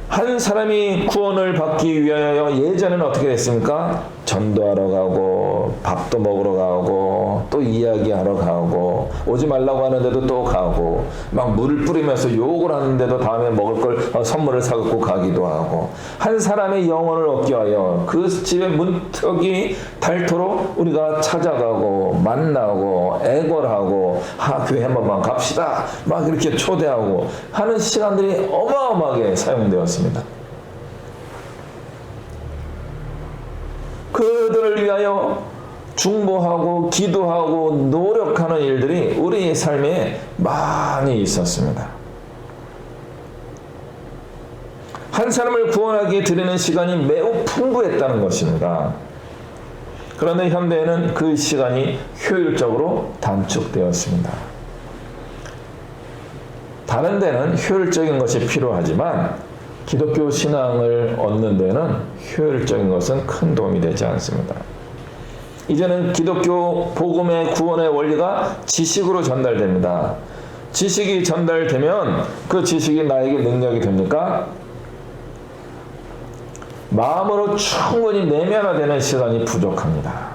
한 사람이 구원을 받기 위하여 예전에는 어떻게 됐습니까? 전도하러 가고 밥도 먹으러 가고 또 이야기하러 가고 오지 말라고 하는데도 또 가고 막 물을 뿌리면서 욕을 하는데도 다음에 먹을 걸 선물을 사갖고 가기도 하고 한 사람의 영혼을 얻기 위하여 그 집의 문턱이 닳도록 우리가 찾아가고 만나고 애걸하고 교회 한 번만 갑시다 막 이렇게 초대하고 하는 시간들이 어마어마하게 사용되었습니다. 그들을 위하여 중보하고 기도하고 노력하는 일들이 우리의 삶에 많이 있었습니다. 한 사람을 구원하기에 드리는 시간이 매우 풍부했다는 것입니다. 그런데 현대에는 그 시간이 효율적으로 단축되었습니다. 다른 데는 효율적인 것이 필요하지만 기독교 신앙을 얻는 데는 효율적인 것은 큰 도움이 되지 않습니다. 이제는 기독교 복음의 구원의 원리가 지식으로 전달됩니다. 지식이 전달되면 그 지식이 나에게 능력이 됩니까? 마음으로 충분히 내면화되는 시간이 부족합니다.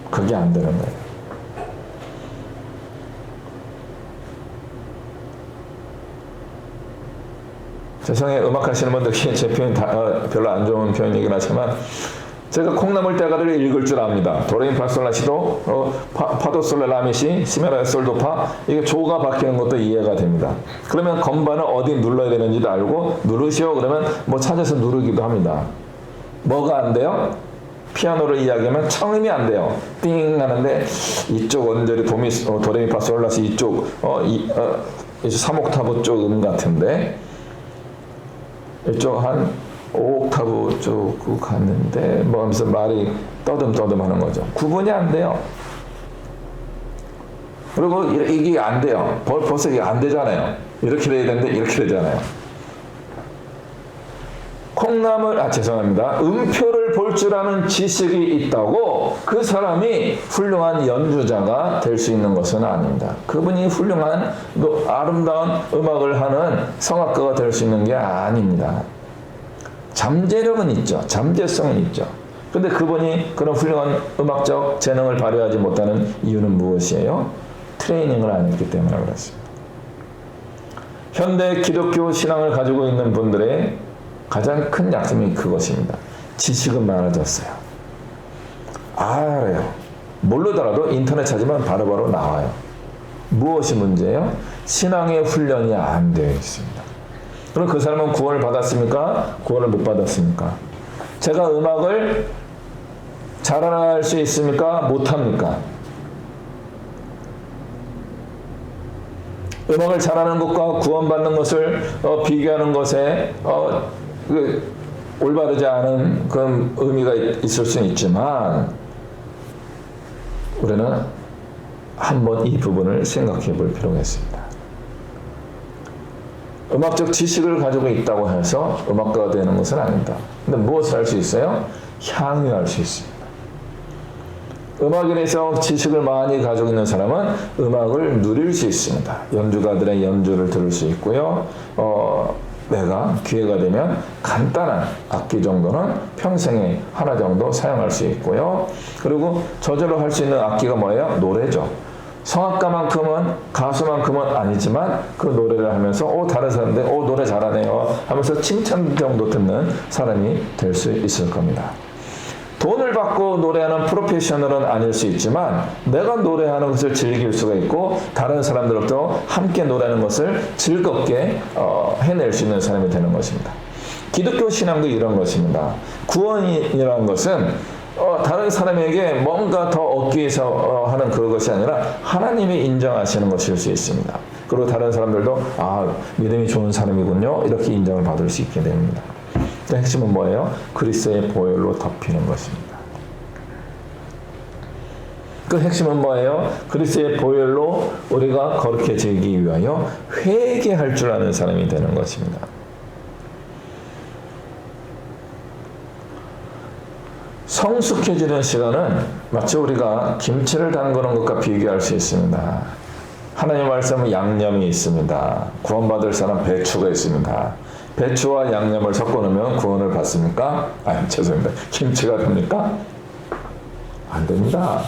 그게 안 되는 거예요. 세상에 음악 하시는 분들이 제 표현 별로 안 좋은 표현이긴 하지만 제가 콩나물 대가리를 읽을 줄 압니다. 도레미파솔라시도 파도솔레 라미시 시메라 솔도파 이게 조가 바뀌는 것도 이해가 됩니다. 그러면 건반을 어디 눌러야 되는지도 알고 누르시오 그러면 뭐 찾아서 누르기도 합니다. 뭐가 안 돼요? 피아노를 이야기하면 청음이 안 돼요. 띵 하는데 이쪽 언저리 도레미파솔라시 이쪽 3옥타브 쪽 같은데 이쪽 한 5옥타브 쪽 갔는데 뭐 하면서 말이 떠듬떠듬 하는 거죠. 구분이 안 돼요. 그리고 이게 안 돼요. 벌써 이게 안 되잖아요. 이렇게 돼야 되는데 이렇게 되잖아요. 죄송합니다. 음표를 볼 줄 아는 지식이 있다고 그 사람이 훌륭한 연주자가 될 수 있는 것은 아닙니다. 그분이 훌륭한 아름다운 음악을 하는 성악가가 될 수 있는 게 아닙니다. 잠재력은 있죠. 잠재성은 있죠. 그런데 그분이 그런 훌륭한 음악적 재능을 발휘하지 못하는 이유는 무엇이에요? 트레이닝을 안 했기 때문에 그렇습니다. 현대 기독교 신앙을 가지고 있는 분들의 가장 큰 약점이 그것입니다. 지식은 많아졌어요. 알아요. 모르더라도 인터넷 찾으면 바로바로 나와요. 무엇이 문제예요? 신앙의 훈련이 안 되어 있습니다. 그럼 그 사람은 구원을 받았습니까? 구원을 못 받았습니까? 제가 음악을 잘할 수 있습니까? 못합니까? 음악을 잘하는 것과 구원받는 것을 비교하는 것에 올바르지 않은 그런 의미가 있을 수는 있지만 우리는 한번 이 부분을 생각해 볼 필요가 있습니다. 음악적 지식을 가지고 있다고 해서 음악가가 되는 것은 아닙니다. 근데 무엇을 할 수 있어요? 향유할 수 있습니다. 음악에 대해서 지식을 많이 가지고 있는 사람은 음악을 누릴 수 있습니다. 연주가들의 연주를 들을 수 있고요. 내가 기회가 되면 간단한 악기 정도는 평생에 하나 정도 사용할 수 있고요. 그리고 저절로 할 수 있는 악기가 뭐예요? 노래죠. 성악가만큼은, 가수만큼은 아니지만 그 노래를 하면서 다른 사람들 노래 잘하네요 하면서 칭찬 정도 듣는 사람이 될 수 있을 겁니다. 돈을 받고 노래하는 프로페셔널은 아닐 수 있지만 내가 노래하는 것을 즐길 수가 있고 다른 사람들도 함께 노래하는 것을 즐겁게 해낼 수 있는 사람이 되는 것입니다. 기독교 신앙도 이런 것입니다. 구원이라는 것은 다른 사람에게 뭔가 더 얻기 위해서 하는 그것이 아니라 하나님이 인정하시는 것일 수 있습니다. 그리고 다른 사람들도 믿음이 좋은 사람이군요 이렇게 인정을 받을 수 있게 됩니다. 핵심은 뭐예요? 그리스도의 보혈로 덮이는 것입니다. 그 핵심은 뭐예요? 그리스도의 보혈로 우리가 거룩해지기 위하여 회개할 줄 아는 사람이 되는 것입니다. 성숙해지는 시간은 마치 우리가 김치를 담그는 것과 비교할 수 있습니다. 하나님의 말씀은 양념이 있습니다. 구원받을 사람 배추가 있습니다. 배추와 양념을 섞어 놓으면 구원을 받습니까? 죄송합니다. 김치가 됩니까? 안 됩니다.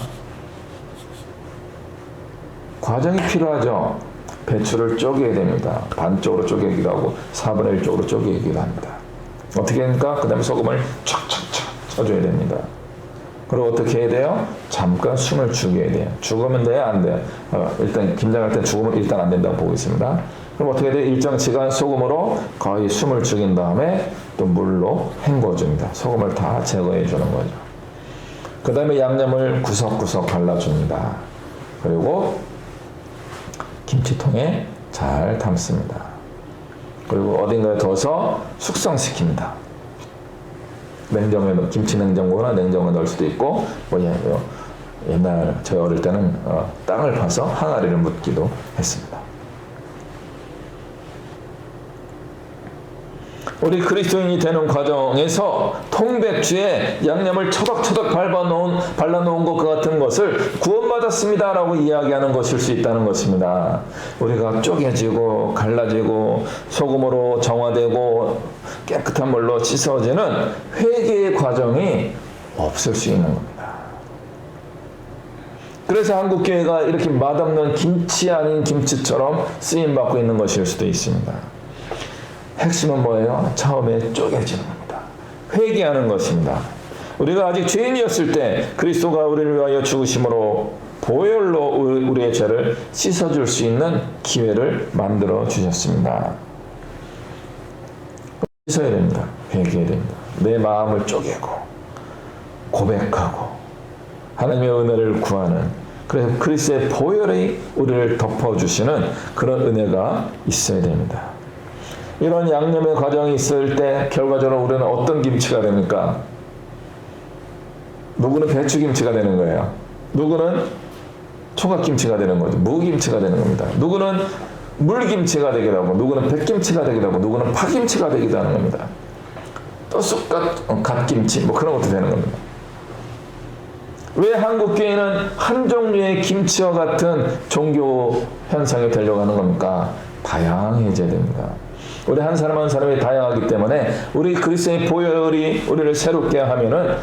과정이 필요하죠. 배추를 쪼개야 됩니다. 반쪽으로 쪼개기도 하고 4분의 1쪽으로 쪼개기도 합니다. 어떻게 합니까? 그 다음에 소금을 촥촥촥 쳐줘야 됩니다. 그리고 어떻게 해야 돼요? 잠깐 숨을 죽여야 돼요. 죽으면 돼요? 안 돼요? 일단 김장할 때 죽으면 일단 안 된다고 보고 있습니다. 그럼 어떻게 돼요? 일정 시간 소금으로 거의 숨을 죽인 다음에 또 물로 헹궈줍니다. 소금을 다 제거해 주는 거죠. 그 다음에 양념을 구석구석 발라줍니다. 그리고 김치통에 잘 담습니다. 그리고 어딘가에 둬서 숙성시킵니다. 냉장고에 김치 냉장고나 냉장고에 넣을 수도 있고 옛날 저희 어릴 때는 땅을 파서 항아리를 묻기도 했습니다. 우리 그리스도인이 되는 과정에서 통배추에 양념을 처덕처덕 발라놓은 것과 같은 것을 구원받았습니다 라고 이야기하는 것일 수 있다는 것입니다. 우리가 쪼개지고 갈라지고 소금으로 정화되고 깨끗한 물로 씻어지는 회개의 과정이 없을 수 있는 겁니다. 그래서 한국교회가 이렇게 맛없는 김치 아닌 김치처럼 쓰임받고 있는 것일 수도 있습니다. 핵심은 뭐예요? 처음에 쪼개지는 겁니다. 회개하는 것입니다. 우리가 아직 죄인이었을 때 그리스도가 우리를 위하여 죽으심으로 보혈로 우리의 죄를 씻어줄 수 있는 기회를 만들어 주셨습니다. 씻어야 됩니다. 회개해야 됩니다. 내 마음을 쪼개고 고백하고 하나님의 은혜를 구하는, 그래서 그리스도의 보혈이 우리를 덮어주시는 그런 은혜가 있어야 됩니다. 이런 양념의 과정이 있을 때 결과적으로 우리는 어떤 김치가 됩니까? 누구는 배추김치가 되는 거예요. 누구는 총각김치가 되는 거죠. 무김치가 되는 겁니다. 누구는 물김치가 되기도 하고, 누구는 백김치가 되기도 하고, 누구는 파김치가 되기도 하는 겁니다. 또 갓김치 그런 것도 되는 겁니다. 왜 한국교회는 한 종류의 김치와 같은 종교 현상이 되려고 하는 겁니까? 다양해져야 됩니다. 우리 한 사람 한 사람이 다양하기 때문에 우리 그리스도의 보혈이 우리를 새롭게 하면은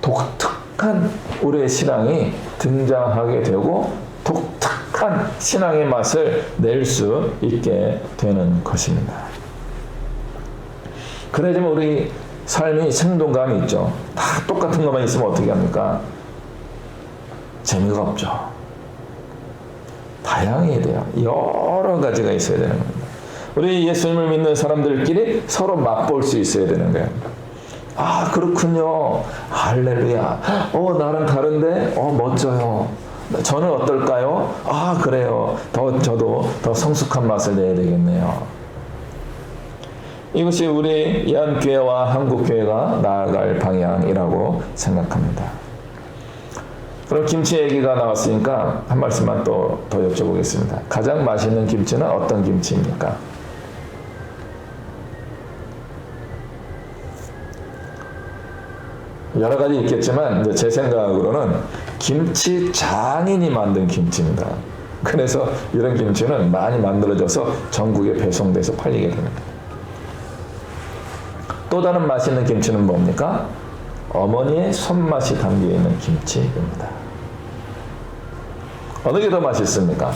독특한 우리의 신앙이 등장하게 되고 독특한 신앙의 맛을 낼 수 있게 되는 것입니다. 그래야지만 우리 삶이 생동감이 있죠. 다 똑같은 것만 있으면 어떻게 합니까? 재미가 없죠. 다양해야 돼요. 여러 가지가 있어야 되는 겁니다. 우리 예수님을 믿는 사람들끼리 서로 맛볼 수 있어야 되는 거예요. 그렇군요. 할렐루야. 나랑 다른데? 멋져요. 저는 어떨까요? 그래요. 저도 더 성숙한 맛을 내야 되겠네요. 이것이 우리 이한교회와 한국교회가 나아갈 방향이라고 생각합니다. 그럼 김치 얘기가 나왔으니까 한 말씀만 더 여쭤보겠습니다. 가장 맛있는 김치는 어떤 김치입니까? 여러 가지 있겠지만 이제 제 생각으로는 김치 장인이 만든 김치입니다. 그래서 이런 김치는 많이 만들어져서 전국에 배송돼서 팔리게 됩니다. 또 다른 맛있는 김치는 뭡니까? 어머니의 손맛이 담겨있는 김치입니다. 어느 게 더 맛있습니까?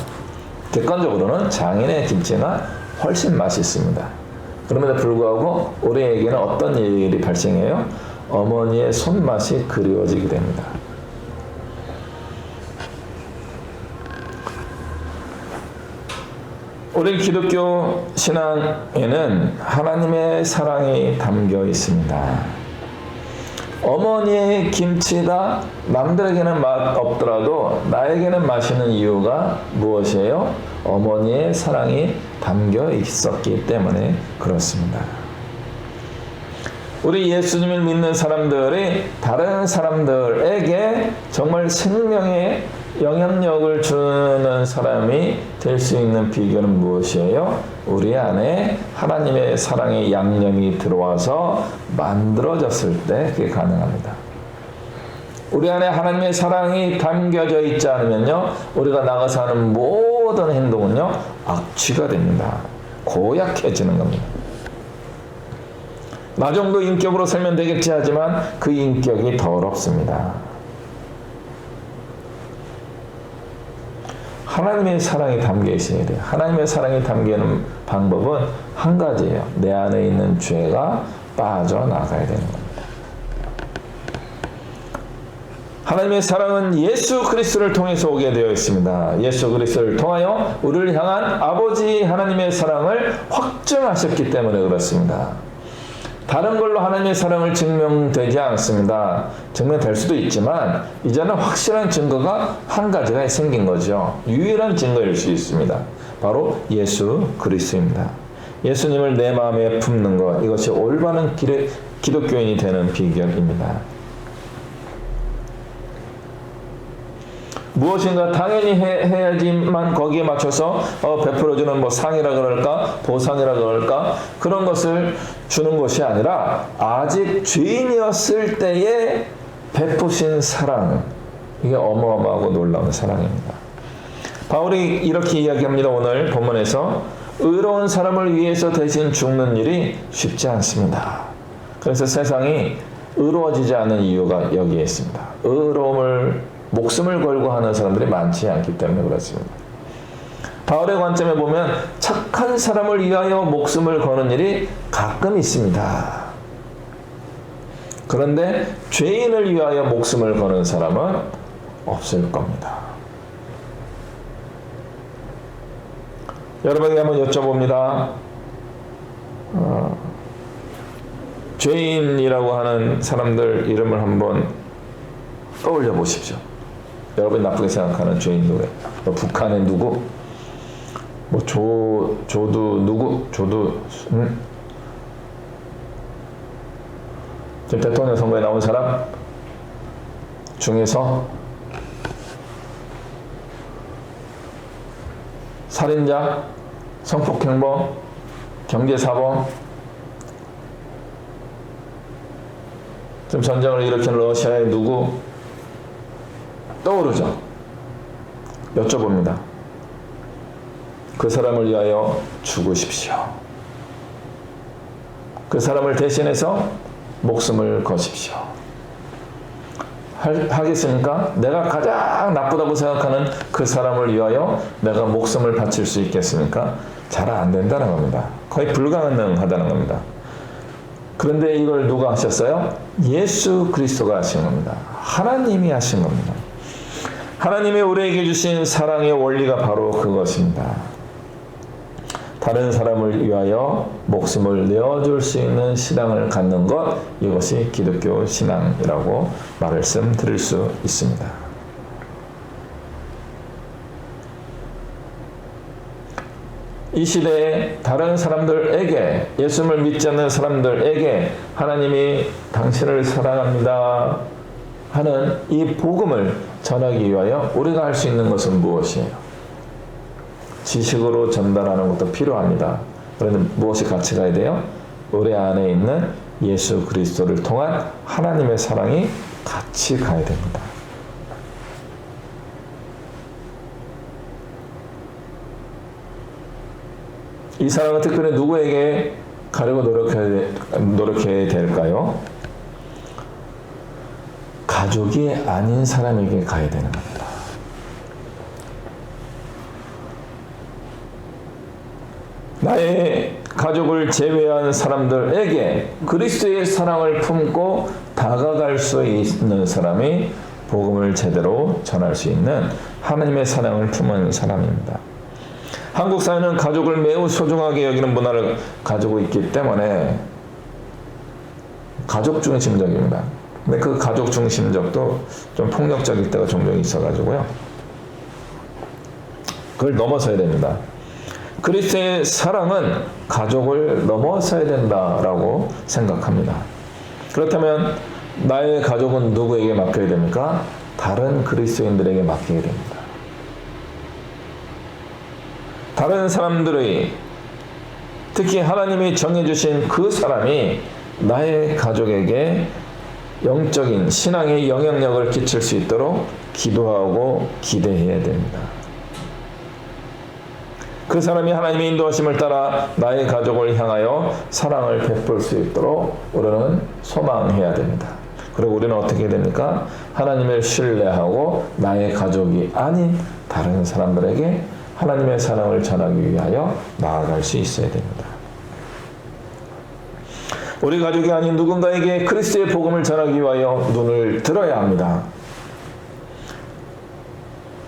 객관적으로는 장인의 김치가 훨씬 맛있습니다. 그럼에도 불구하고 우리에게는 어떤 일이 발생해요? 어머니의 손맛이 그리워지게 됩니다. 우리 기독교 신앙에는 하나님의 사랑이 담겨 있습니다. 어머니의 김치가 남들에게는 맛 없더라도 나에게는 맛있는 이유가 무엇이에요? 어머니의 사랑이 담겨 있었기 때문에 그렇습니다. 우리 예수님을 믿는 사람들이 다른 사람들에게 정말 생명의 영향력을 주는 사람이 될 수 있는 비결은 무엇이에요? 우리 안에 하나님의 사랑의 양념이 들어와서 만들어졌을 때 그게 가능합니다. 우리 안에 하나님의 사랑이 담겨져 있지 않으면요, 우리가 나가서 하는 모든 행동은요, 악취가 됩니다. 고약해지는 겁니다. 나 정도 인격으로 살면 되겠지 하지만 그 인격이 더럽습니다. 하나님의 사랑이 담겨 있어야 돼요. 하나님의 사랑이 담기는 방법은 한 가지예요. 내 안에 있는 죄가 빠져나가야 되는 겁니다. 하나님의 사랑은 예수 그리스도를 통해서 오게 되어 있습니다. 예수 그리스도를 통하여 우리를 향한 아버지 하나님의 사랑을 확증하셨기 때문에 그렇습니다. 다른 걸로 하나님의 사랑을 증명되지 않습니다. 증명될 수도 있지만 이제는 확실한 증거가 한 가지가 생긴 거죠. 유일한 증거일 수 있습니다. 바로 예수 그리스도입니다. 예수님을 내 마음에 품는 것, 이것이 올바른 기독교인이 되는 비결입니다. 무엇인가 당연히 해야지만 거기에 맞춰서 베풀어주는 뭐 상이라 그럴까 보상이라 그럴까 그런 것을 주는 것이 아니라 아직 죄인이었을 때에 베푸신 사랑, 이게 어마어마하고 놀라운 사랑입니다. 바울이 이렇게 이야기합니다. 오늘 본문에서 의로운 사람을 위해서 대신 죽는 일이 쉽지 않습니다. 그래서 세상이 의로워지지 않은 이유가 여기에 있습니다. 목숨을 걸고 하는 사람들이 많지 않기 때문에 그렇습니다. 바울의 관점에 보면 착한 사람을 위하여 목숨을 거는 일이 가끔 있습니다. 그런데 죄인을 위하여 목숨을 거는 사람은 없을 겁니다. 여러분에게 한번 여쭤봅니다. 죄인이라고 하는 사람들 이름을 한번 떠올려 보십시오. 여러분이 나쁘게 생각하는 죄인 누구예요? 북한의 누구? 뭐 조두 누구? 지금 대통령 선거에 나온 사람 중에서 살인자, 성폭행범, 경제사범, 지금 전쟁을 일으킨 러시아의 누구? 떠오르죠? 여쭤봅니다. 그 사람을 위하여 죽으십시오. 그 사람을 대신해서 목숨을 거십시오. 하겠습니까? 내가 가장 나쁘다고 생각하는 그 사람을 위하여 내가 목숨을 바칠 수 있겠습니까? 잘 안 된다는 겁니다. 거의 불가능하다는 겁니다. 그런데 이걸 누가 하셨어요? 예수 그리스도가 하신 겁니다. 하나님이 하신 겁니다. 하나님이 우리에게 주신 사랑의 원리가 바로 그것입니다. 다른 사람을 위하여 목숨을 내어줄 수 있는 신앙을 갖는 것, 이것이 기독교 신앙이라고 말씀드릴 수 있습니다. 이 시대에 다른 사람들에게, 예수님을 믿지 않는 사람들에게 하나님이 당신을 사랑합니다 하는 이 복음을 전하기 위하여 우리가 할 수 있는 것은 무엇이에요? 지식으로 전달하는 것도 필요합니다. 그런데 무엇이 같이 가야 돼요? 우리 안에 있는 예수 그리스도를 통한 하나님의 사랑이 같이 가야 됩니다. 이 사랑은 특별히 누구에게 가려고 노력해야 될까요? 가족이 아닌 사람에게 가야 되는 겁니다. 나의 가족을 제외한 사람들에게 그리스도의 사랑을 품고 다가갈 수 있는 사람이 복음을 제대로 전할 수 있는 하나님의 사랑을 품은 사람입니다. 한국 사회는 가족을 매우 소중하게 여기는 문화를 가지고 있기 때문에 가족 중심적입니다. 근데 그 가족 중심적도 좀 폭력적일 때가 종종 있어가지고요. 그걸 넘어서야 됩니다. 그리스도의 사랑은 가족을 넘어서야 된다라고 생각합니다. 그렇다면 나의 가족은 누구에게 맡겨야 됩니까? 다른 그리스도인들에게 맡겨야 됩니다. 다른 사람들의, 특히 하나님이 정해주신 그 사람이 나의 가족에게 영적인 신앙의 영향력을 끼칠 수 있도록 기도하고 기대해야 됩니다. 그 사람이 하나님의 인도하심을 따라 나의 가족을 향하여 사랑을 베풀 수 있도록 우리는 소망해야 됩니다. 그리고 우리는 어떻게 해야 됩니까? 하나님을 신뢰하고 나의 가족이 아닌 다른 사람들에게 하나님의 사랑을 전하기 위하여 나아갈 수 있어야 됩니다. 우리 가족이 아닌 누군가에게 그리스도의 복음을 전하기 위하여 눈을 들어야 합니다.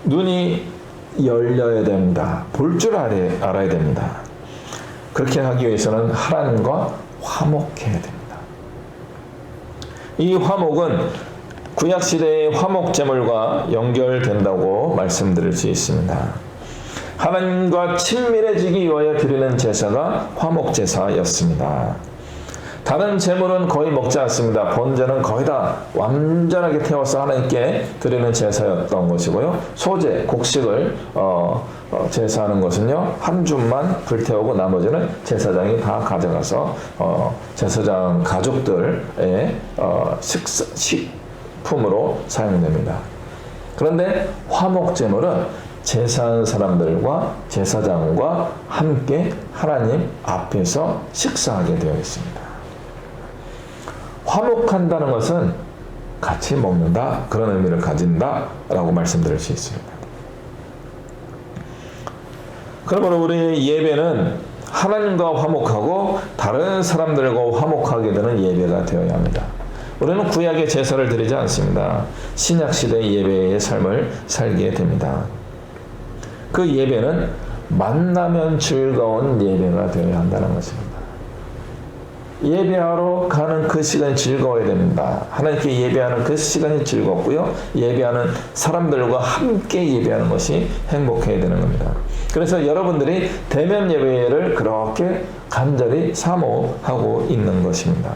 눈이 열려야 됩니다. 볼 줄 알아야 됩니다. 그렇게 하기 위해서는 하나님과 화목해야 됩니다. 이 화목은 구약시대의 화목제물과 연결된다고 말씀드릴 수 있습니다. 하나님과 친밀해지기 위하여 드리는 제사가 화목제사였습니다. 다른 제물은 거의 먹지 않습니다. 번제는 거의 다 완전하게 태워서 하나님께 드리는 제사였던 것이고요. 소제, 곡식을 제사하는 것은요, 한 줌만 불태우고 나머지는 제사장이 다 가져가서 제사장 가족들의 식품으로 사용됩니다. 그런데 화목제물은 제사하는 사람들과 제사장과 함께 하나님 앞에서 식사하게 되어 있습니다. 화목한다는 것은 같이 먹는다, 그런 의미를 가진다라고 말씀드릴 수 있습니다. 그러므로 우리의 예배는 하나님과 화목하고 다른 사람들과 화목하게 되는 예배가 되어야 합니다. 우리는 구약의 제사를 드리지 않습니다. 신약시대의 예배의 삶을 살게 됩니다. 그 예배는 만나면 즐거운 예배가 되어야 한다는 것입니다. 예배하러 가는 그 시간이 즐거워야 됩니다. 하나님께 예배하는 그 시간이 즐겁고요. 예배하는 사람들과 함께 예배하는 것이 행복해야 되는 겁니다. 그래서 여러분들이 대면 예배를 그렇게 간절히 사모하고 있는 것입니다.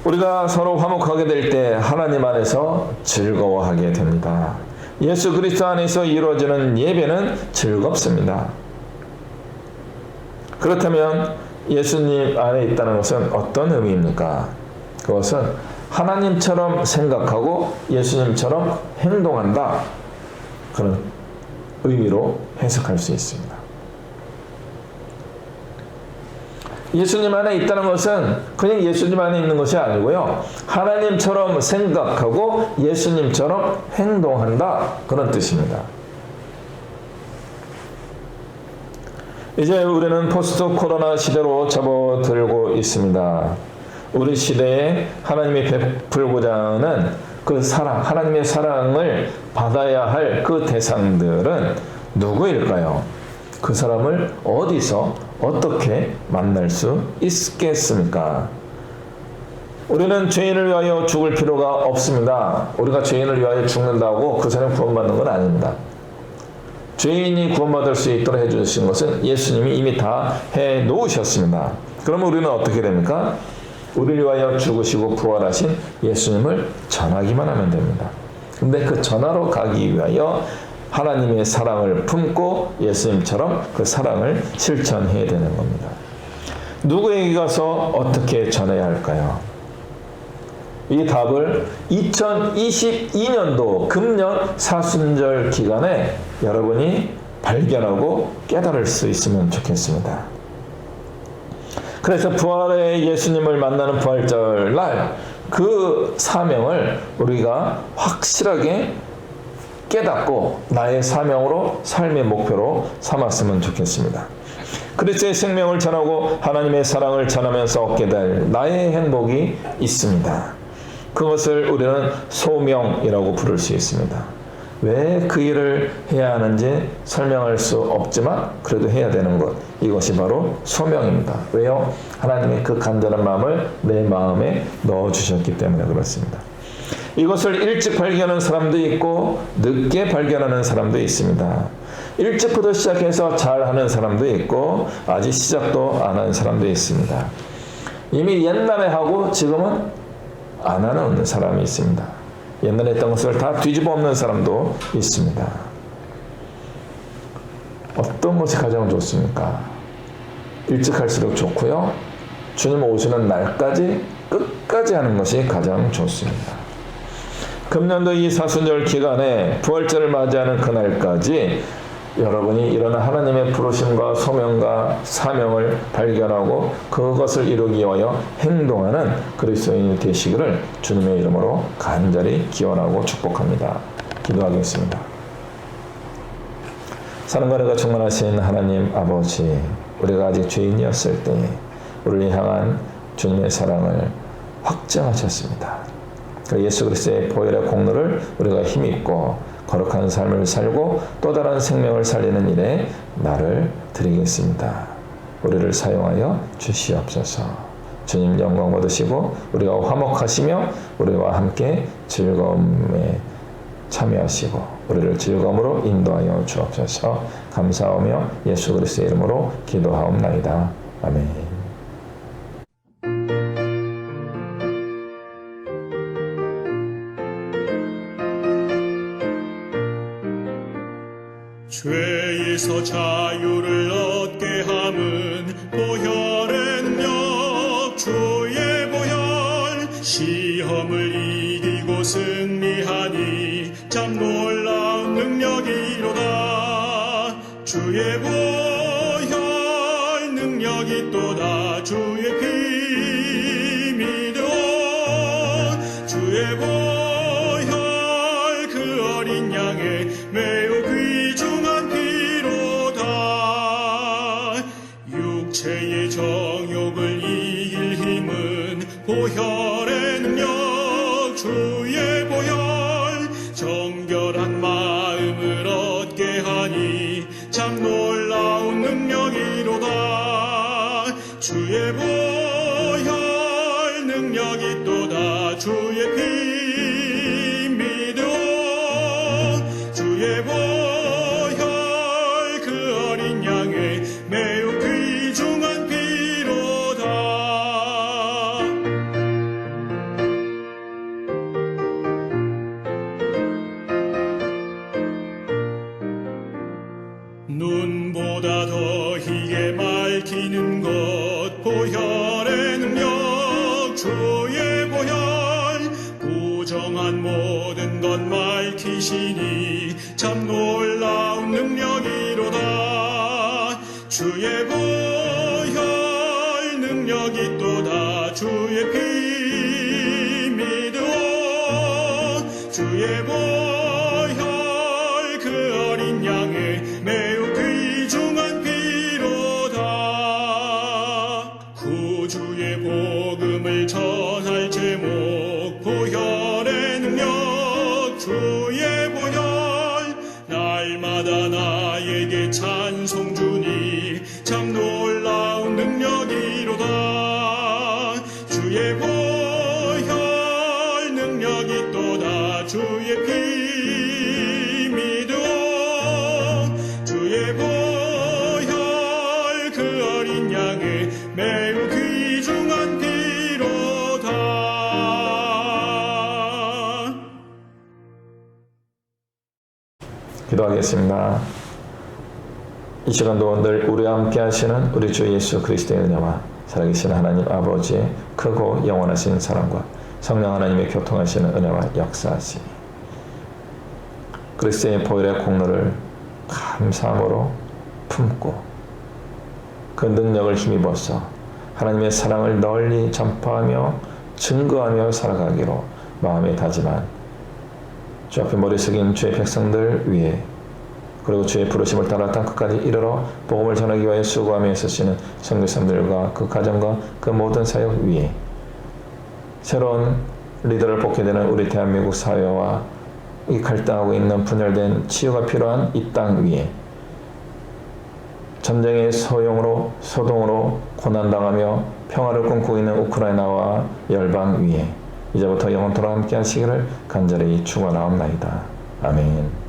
우리가 서로 화목하게 될 때 하나님 안에서 즐거워하게 됩니다. 예수 그리스도 안에서 이루어지는 예배는 즐겁습니다. 그렇다면 예수님 안에 있다는 것은 어떤 의미입니까? 그것은 하나님처럼 생각하고 예수님처럼 행동한다, 그런 의미로 해석할 수 있습니다. 예수님 안에 있다는 것은 그냥 예수님 안에 있는 것이 아니고요, 하나님처럼 생각하고 예수님처럼 행동한다, 그런 뜻입니다. 이제 우리는 포스트 코로나 시대로 접어들고 있습니다. 우리 시대에 하나님이 베풀고자 하는 그 사랑, 하나님의 사랑을 받아야 할 그 대상들은 누구일까요? 그 사람을 어디서 어떻게 만날 수 있겠습니까? 우리는 죄인을 위하여 죽을 필요가 없습니다. 우리가 죄인을 위하여 죽는다고 그 사람이 구원받는 건 아닙니다. 죄인이 구원받을 수 있도록 해주신 것은 예수님이 이미 다 해놓으셨습니다. 그러면 우리는 어떻게 됩니까? 우리를 위하여 죽으시고 부활하신 예수님을 전하기만 하면 됩니다. 근데 그 전하러 가기 위하여 하나님의 사랑을 품고 예수님처럼 그 사랑을 실천해야 되는 겁니다. 누구에게 가서 어떻게 전해야 할까요? 이 답을 2022년도 금년 사순절 기간에 여러분이 발견하고 깨달을 수 있으면 좋겠습니다. 그래서 부활의 예수님을 만나는 부활절 날 그 사명을 우리가 확실하게 깨닫고 나의 사명으로 삶의 목표로 삼았으면 좋겠습니다. 그리스도의 생명을 전하고 하나님의 사랑을 전하면서 얻게 될 나의 행복이 있습니다. 그것을 우리는 소명이라고 부를 수 있습니다. 왜 그 일을 해야 하는지 설명할 수 없지만 그래도 해야 되는 것, 이것이 바로 소명입니다. 왜요? 하나님의 그 간절한 마음을 내 마음에 넣어주셨기 때문에 그렇습니다. 이것을 일찍 발견하는 사람도 있고 늦게 발견하는 사람도 있습니다. 일찍부터 시작해서 잘하는 사람도 있고 아직 시작도 안 한 사람도 있습니다. 이미 옛날에 하고 지금은 안 하는 사람이 있습니다. 옛날에 했던 것을 다 뒤집어 엎는 사람도 있습니다. 어떤 것이 가장 좋습니까? 일찍 할수록 좋고요. 주님 오시는 날까지 끝까지 하는 것이 가장 좋습니다. 금년도 이 사순절 기간에 부활절을 맞이하는 그날까지 여러분이 일어나 하나님의 부르심과 소명과 사명을 발견하고 그것을 이루기 위하여 행동하는 그리스도인이 되시기를 주님의 이름으로 간절히 기원하고 축복합니다. 기도하겠습니다. 사랑과 은혜가 충만하신 하나님 아버지, 우리가 아직 죄인이었을 때 우리를 향한 주님의 사랑을 확증하셨습니다. 예수 그리스도의 보혈의 공로를 우리가 힘입고 거룩한 삶을 살고 또 다른 생명을 살리는 일에 나를 드리겠습니다. 우리를 사용하여 주시옵소서. 주님 영광 받으시고 우리가 화목하시며 우리와 함께 즐거움에 참여하시고 우리를 즐거움으로 인도하여 주옵소서. 감사하며 예수 그리스도의 이름으로 기도하옵나이다. 아멘.
죄에서 자유를 얻게 함은 보혈의 능력, 주의 보혈. 시험을 이기고 승리하니 참 놀라운 능력이로다. 주의 보혈 능력이 또다. 주의 피 믿어 주의 보혈 그 어린 양의 매우 귀중한 피로다. 육체의 정욕을 이길 힘은 보혈의 능력, 주의 보혈. 정결한 마음을 얻게 하니 참 놀라운 능력이로다. 주의 보혈 능력이 또다. 주의 피 믿어 주의 보혈 그 어린 양의 매우 귀중한 피로다. 눈보다 더 희게 밝히는 것 보혈의 능력, 주의 보혈. 부정한 모든 것 밝히시니 참 놀라운 능력이로다. 주의 보혈 능력이 또다. 주의 피 믿어 주의 보혈 그 어린 양의 매우 귀중한 피로다. 구주의 복음을 전할 제목 보혈의 능력, 주의 보혈. 날마다 나에게 찬송 주니 참 놀라운 능력이로다. 주의 보혈 능력이 또다. 주의 피 믿어 주의 보혈 그 어린 양의 매우 귀중한 피로다.
기도하겠습니다. 이 시간도 늘 우리와 함께 하시는 우리 주 예수 그리스도의 은혜와 살아계신 하나님 아버지의 크고 영원하신 사랑과 성령 하나님의 교통하시는 은혜와 역사하시니 그리스도의 보혈의 공로를 감사함으로 품고 그 능력을 힘입어서 하나님의 사랑을 널리 전파하며 증거하며 살아가기로 마음에 다짐한 주 앞에 머리 숙인 주의 백성들 위해 그리고 주의 부르심을 따라 땅끝까지 이르러 복음을 전하기 위하여 수고하며 애쓰시는 선교사님들과 그 가정과 그 모든 사역 위에 새로운 리더를 뽑게 되는 우리 대한민국 사회와 이 갈등하고 있는 분열된 치유가 필요한 이 땅 위에 전쟁의 소동으로 고난당하며 평화를 꿈꾸고 있는 우크라이나와 열방 위에 이제부터 영원토록 함께 하시기를 간절히 축원하옵나이다. 아멘.